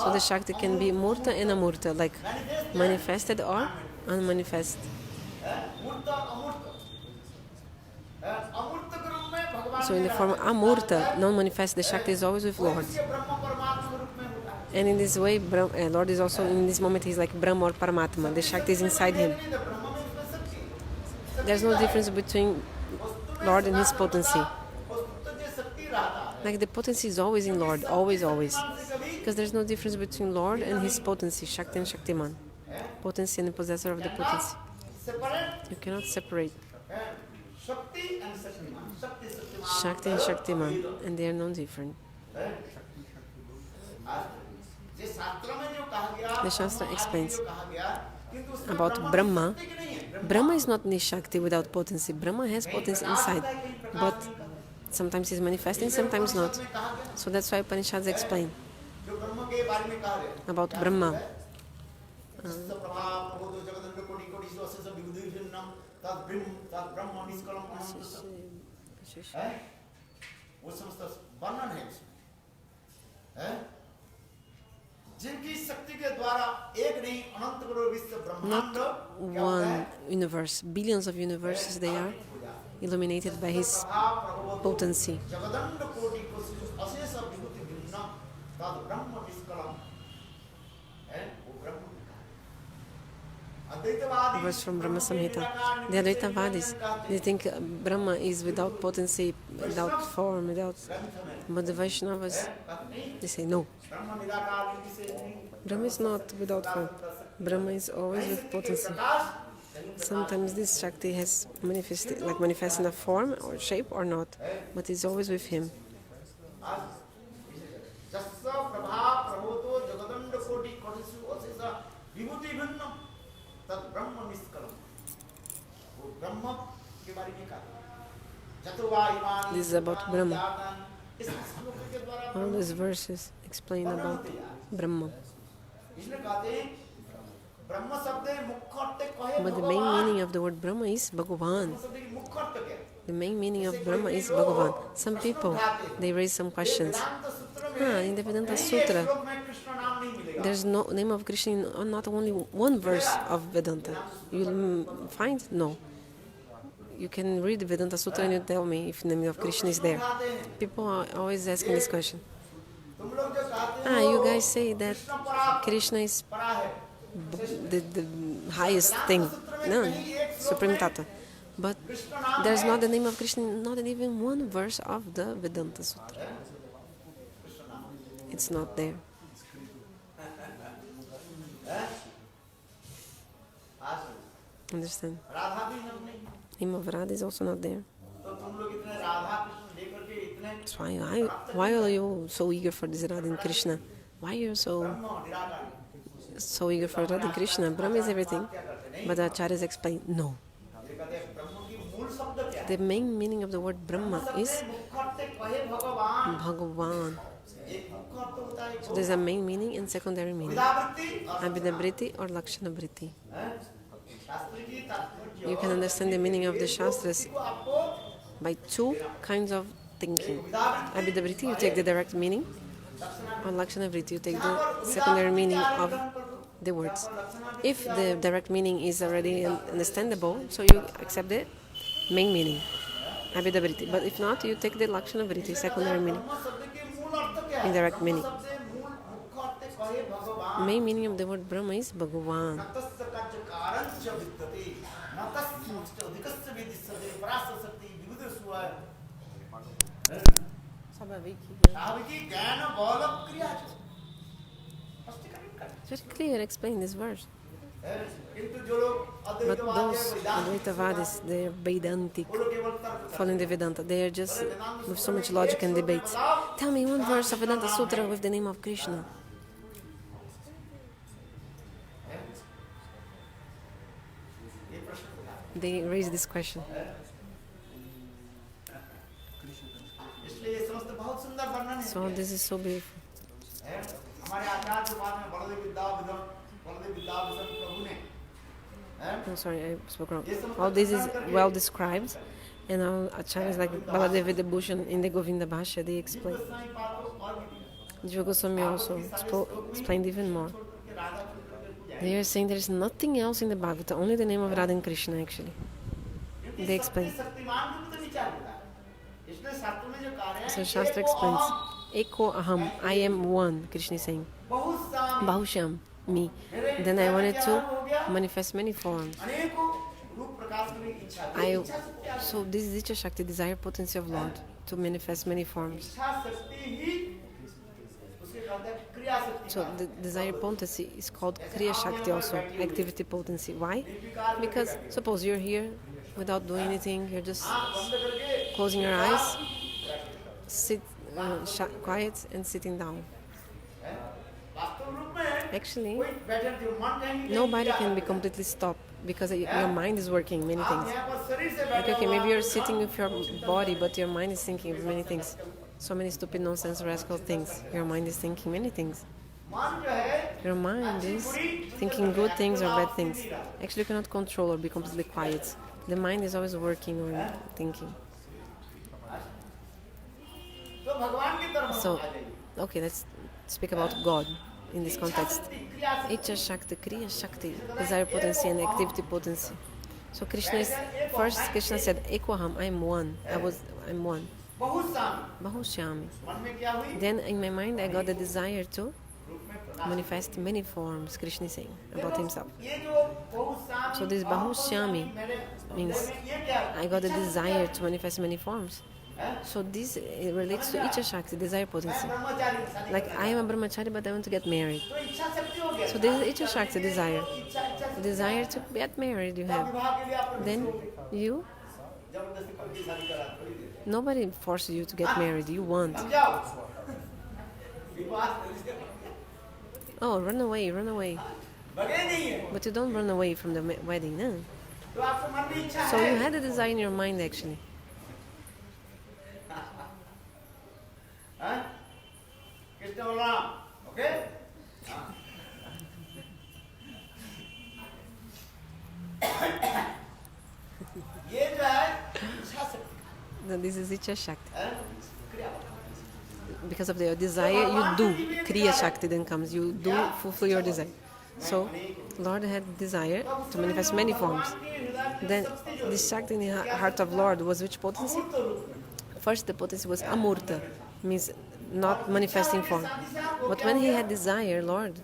So the Shakti can be Murta and Amurta, like manifested or unmanifest. So in the form of Amurta, non-manifest, the Shakti is always with Lord. And in this way, Lord is also, in this moment, he's like Brahma or Paramatma. The Shakti is inside him. There's no difference between Lord and his potency. Like the potency is always in Lord, always, always. Because there's no difference between Lord and his potency, Shakti and Shaktiman. Potency and the possessor of the potency. You cannot separate Shakti and Shaktiman, and they are non different. The Shastra explains about Brahma. Brahma is not Nishakti without potency. Brahma has potency inside, but sometimes he's manifesting, sometimes not. So that's why Upanishads explain about Brahma. Not one universe, billions of universes they are illuminated by his potency. Verse from Brahma Samhita. The Advaitavadis, they think Brahma is without potency, without form, without. But the Vaishnavas, they say no. Brahma is not without form. Brahma is always with potency. Sometimes this Shakti has manifested, like manifests in a form or shape or not, but it's always with him. This is about Brahma. All these verses explain about Brahma. But the main meaning of the word Brahma is Bhagvan. The main meaning of Brahma is Bhagavan. Some people, they raise some questions. In the Vedanta Sutra, there's no name of Krishna in not only one verse of Vedanta. You'll find? No. You can read the Vedanta Sutra and you tell me if the name of Krishna is there. People are always asking this question. You guys say that Krishna is the highest thing. No, Supreme Tata. But there's not the name of Krishna, not even one verse of the Vedanta Sutra. It's not there. Understand? Name of Radha is also not there. That's why are you so eager for this Radha and Krishna? Why are you so eager for Radha and Krishna? Brahma is everything. But the acharyas explain, no. The main meaning of the word Brahma is Bhagavan. So there's a main meaning and secondary meaning. Abhidabriti or Lakshanabriti. You can understand the meaning of the Shastras by two kinds of thinking. Abhidabriti, you take the direct meaning, or Lakshanavriti, you take the secondary meaning of the words. If the direct meaning is already understandable, so you accept the main meaning, Abhidabriti. But if not, you take the Lakshanavriti, secondary meaning, indirect meaning. Main meaning of the word Brahma is Bhagavan. Very clear, explain this verse. किंतु जो लोग But those Advaitavadis, they are Vedantic, following the Vedanta. They are just with so much logic and debates. Tell me one verse of Vedanta Sutra with the name of Krishna. They raise this question. So this is so beautiful. Oh, sorry, I spoke wrong. All this is well described, and our acharyas like Baladev Vidabhushan in the Govinda Bhashya, they explain. Jiva Goswami also explained even more. They are saying there is nothing else in the Bhagavata, only the name of Radha and Krishna actually. They explain. So Shastra explains, Eko Aham, I am one, Krishna is saying. Bahusham, me. Then I wanted to manifest many forms. So this is Icha Shakti, desire potency of Lord, to manifest many forms. So the desire potency is called Kriya Shakti also, activity potency. Why? Because suppose you're here without doing anything, you're just closing your eyes, sit quiet and sitting down. Actually, nobody can be completely stopped because your mind is working many things. Like, okay, maybe you're sitting with your body, but your mind is thinking of many things. So many stupid, nonsense, rascal things. Your mind is thinking many things. Your mind is thinking good things or bad things. Actually, you cannot control or be completely quiet. The mind is always working or thinking. So, okay, let's speak about God in this context. Icha Shakti, Kriya Shakti, desire potency and activity potency. So Krishna said, Ekoham, I'm one. I'm one. Bahushyami. Then in my mind I got the desire to manifest many forms, Krishna is saying about himself. So this Bahushyami means I got the desire to manifest many forms. So this relates to Icha Shakti, desire potency. Like I am a brahmachari but I want to get married. So this is Icha Shakti, desire. Desire to get married you have. Then you, nobody forces you to get married, you want. Oh, run away. But you don't run away from the wedding, no? So you had a desire in your mind actually. Okay? No, this is Icha Shakti. Because of your desire, you do. Kriya Shakti then comes. You do fulfill your desire. So, Lord had desire to manifest many forms. Then, this Shakti in the heart of Lord was which potency? First, the potency was Amurta, means not manifesting form. But when he had desire, Lord,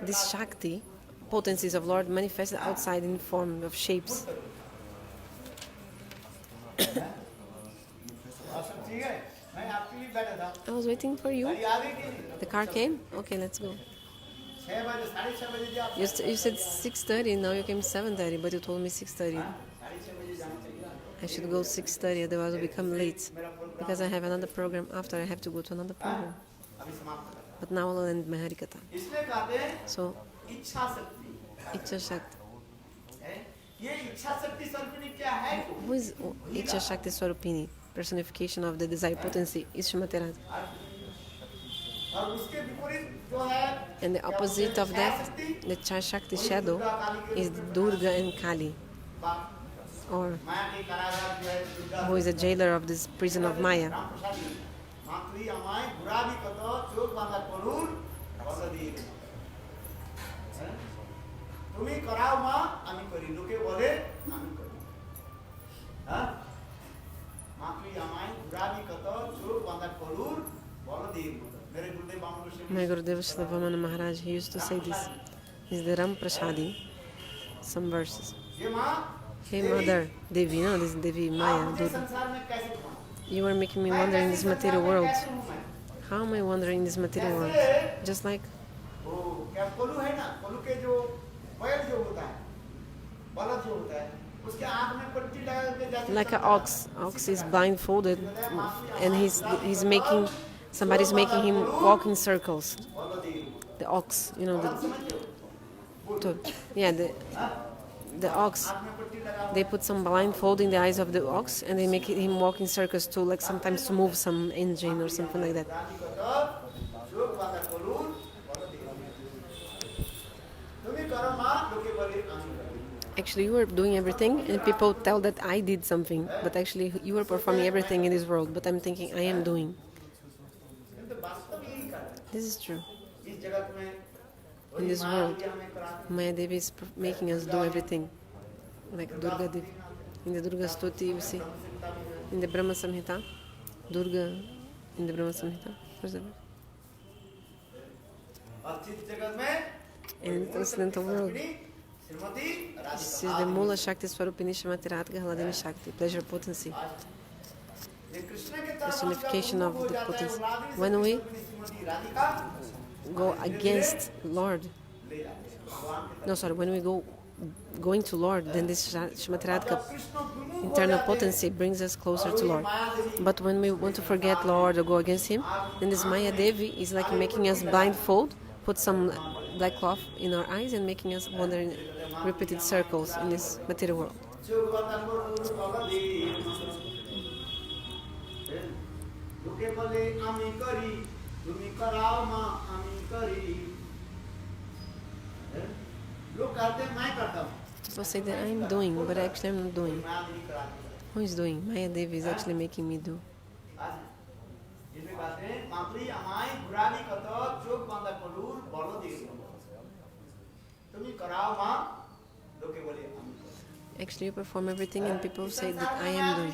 this Shakti, potencies of Lord, manifested outside in form of shapes. I was waiting for you. The car came? Okay, let's go. You said 6:30, now you came 7:30, but you told me 6:30. I should go 6:30, otherwise I'll become late. Because I have another program after, I have to go to another program. But now I'll end my Harikatha. So, Icha Shakti. Who is Icha Shakti Swarupini? Personification of the desire potency is Srimati Radha. And the opposite of that, the Chai Shakti shadow, is Durga and Kali, or who is a jailer of this prison of Maya. My Gurudev Slavamana Maharaj, he used to say this. Is the Ram Prasadi, some verses. Hey Mother, Devi, no, this is Devi, Maya, Durga. You are making me wander in this material world. How am I wandering in this material world? Just like क्या कोलू है ना, कोलू के जो बैल जो होता है, बलद जो होता है, उसके आंख में पट्टी लगा के जाते हैं. Like an ox is blindfolded, and he's making, somebody's making him walk in circles. The ox, you know, the ox. They put some blindfold in the eyes of the ox, and they make him walk in circles too, like sometimes to move some engine or something like that. Actually, you were doing everything, and people tell that I did something, but actually you were performing everything in this world. But I'm thinking I am doing. This is true. In this world, Maya Devi is making us do everything, like Durga Devi. In the Durga Stuti, you see, in the Brahma Samhita, Durga in the Brahma Samhita, where's the word? In the transcendental world, this is the Mula Shakti Swarupini Shamati Radha Haladini Shakti, pleasure potency, personification of the potency. When we go against Lord, when we going to Lord, then this Srimati Radhika internal potency brings us closer to Lord. But when we want to forget Lord or go against Him, then this Maya Devi is like making us blindfold, put some black cloth in our eyes and making us wander in repeated circles in this material world. People say that I'm doing, but actually I'm not doing. Who is doing? Maya Devi is actually making me do. Actually, you perform everything and people say that I am doing.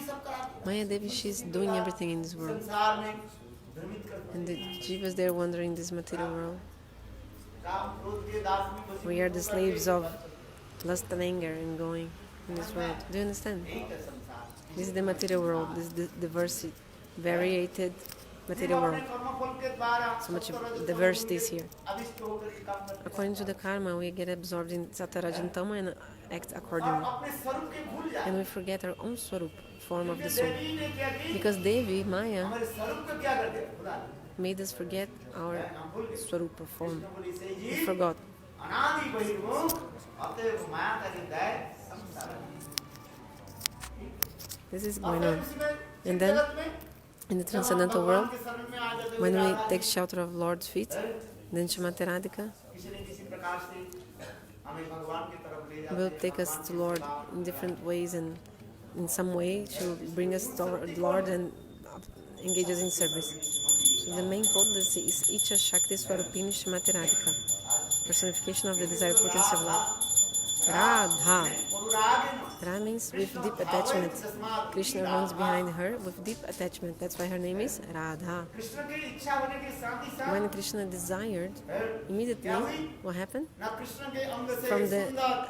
Maya Devi, she's doing everything in this world. And the jivas, they're wandering this material world. We are the slaves of lust and anger and going in this world. Do you understand? This is the material world. This is the diversity, variated material world. So much diversity is here. According to the karma, we get absorbed in Sattva and Tama and act accordingly. And we forget our own swarup, form of the soul. Because Devi, Maya, made us forget our swarupa form. We forgot. This is going on. And then, in the transcendental world, when we take shelter of Lord's feet, then Srimati Radhika will take us to Lord in different ways, and in some way she will bring us to Lord and engage us in service. So the main potency is Icha Shakti Swarupini Srimati Radhika, personification of the desire potency of Lord. Radha. Radha means with deep attachment. Krishna runs behind her with deep attachment. That's why her name is Radha. When Krishna desired, immediately, what happened? From the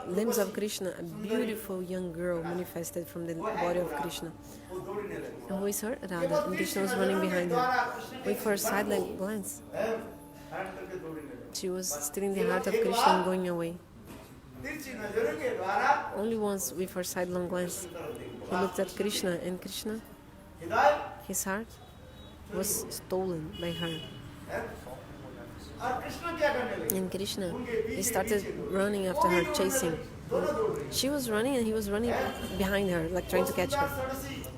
limbs of Krishna, a beautiful young girl manifested from the body of Krishna. And who is her? Radha. And Krishna was running behind her. With her sidelong glance, she was stealing the heart of Krishna and going away. Only once with her sidelong glance, he looked at Krishna, and Krishna, his heart was stolen by her. And Krishna, he started running after her, chasing. She was running and he was running behind her, like trying to catch her.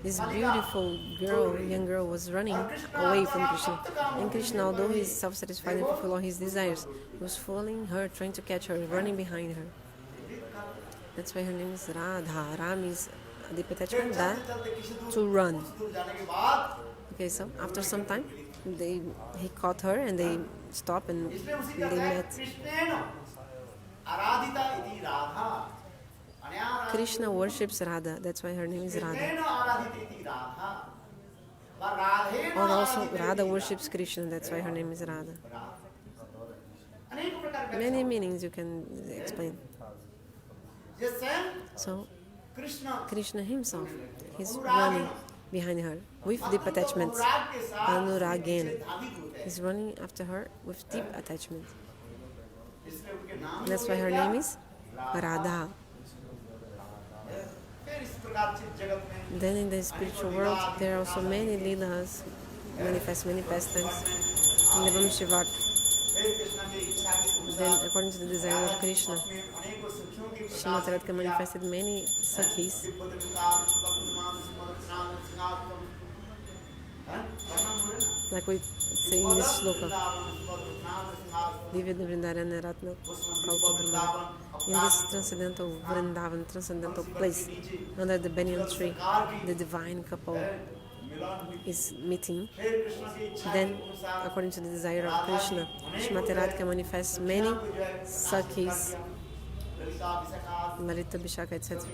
This beautiful girl, young girl, was running away from Krishna. And Krishna, although he is self-satisfied and fulfill all his desires, he was following her, trying to catch her, running behind her. That's why her name is Radha. Ra means deep attachment, Da, to run. Okay, so after some time, he caught her and they stopped and they met. Krishna worships Radha. That's why her name is Radha. Or also Radha worships Krishna. That's why her name is Radha. Many meanings you can explain. So, Krishna himself, he's running behind her with deep attachments. Anuragena. He's running after her with deep attachment. That's why her name is Radha. Then in the spiritual world, there are also many Lilas, manifest many pastimes in the Vamshivat. Then, according to the desire of Krishna, Srimati Radhika manifested many sakhis. Like we say in this sloka, Divya Vrindarana Ratna Kalpadruma. In this transcendental Vrindavan, transcendental place, under the banyan tree, the divine couple is meeting. Then, according to the desire of Krishna, Srimati Radhika manifests many sakhis, Marita Bhishaka, etc.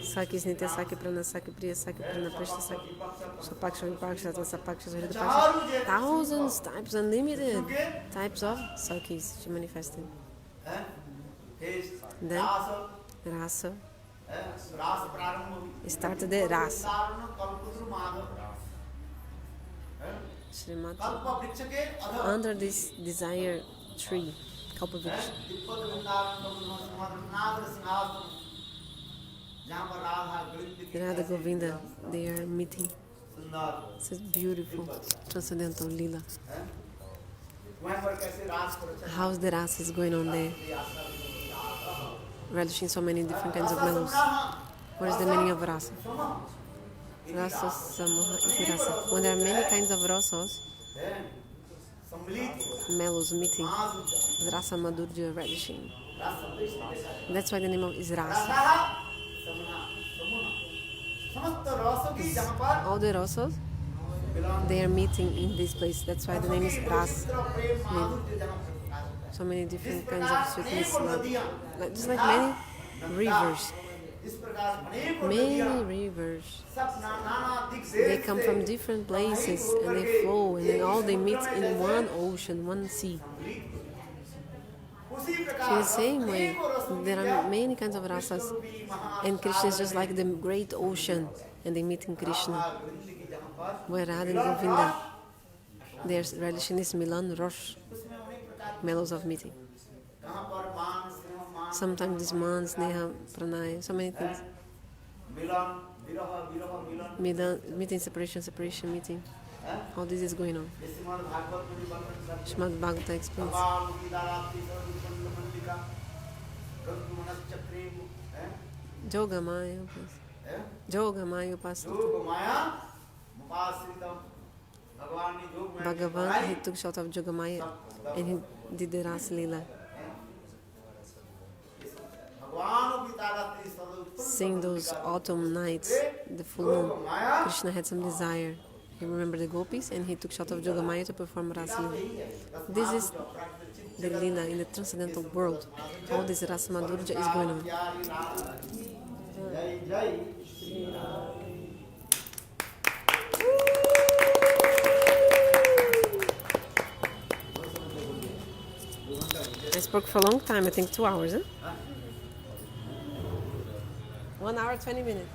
Sakis, Nitya Saki, Prana Saki, Priya Saki, Prana Prishta Saki, Sapaksha, Vipaksha, Sapaksha, Hridapaksha. Thousands, types, unlimited types of sakis she manifested. Then, rasa. Started the rasa. Srimati. Under this desire tree, Kalpavriksha, Radha Govinda, they are meeting. It's a beautiful, transcendental Lila. How's the rasa is going on there? Relishing so many different kinds of mellows. What is the meaning of rasa? Rasa, samoha, iti rasa. When there are many kinds of rasas, mellows meeting, rasa, madhurya, relishing. That's why the name of is rasa. All the rasas, they are meeting in this place. That's why the name is rasa. So many different kinds of sweetness, just like many rivers. Many rivers. They come from different places and they flow, and then all they meet in one ocean, one sea. So in the same way, there are many kinds of rasas, and Krishna is just like the great ocean, and they meet in Krishna. Where Radha and Govinda, their relation is Milan Rosh, mellows of meeting. Sometimes this man, sneha, pranaya, so many things. Meeting, separation, meeting. All this is going on. Srimad Bhagata explains. Joga Maya Upasrita. Bhagavan, he took shot of Joga Maya and he did the Rasa Lila. Seeing those autumn nights, the full moon, Krishna had some desire. He remembered the gopis and he took shot of Joga Maya to perform Rasa Lila. This is the Lila in the transcendental world. All this Rasa Madhurya is going on. I spoke for a long time, I think 2 hours, huh? 1 hour, 20 minutes.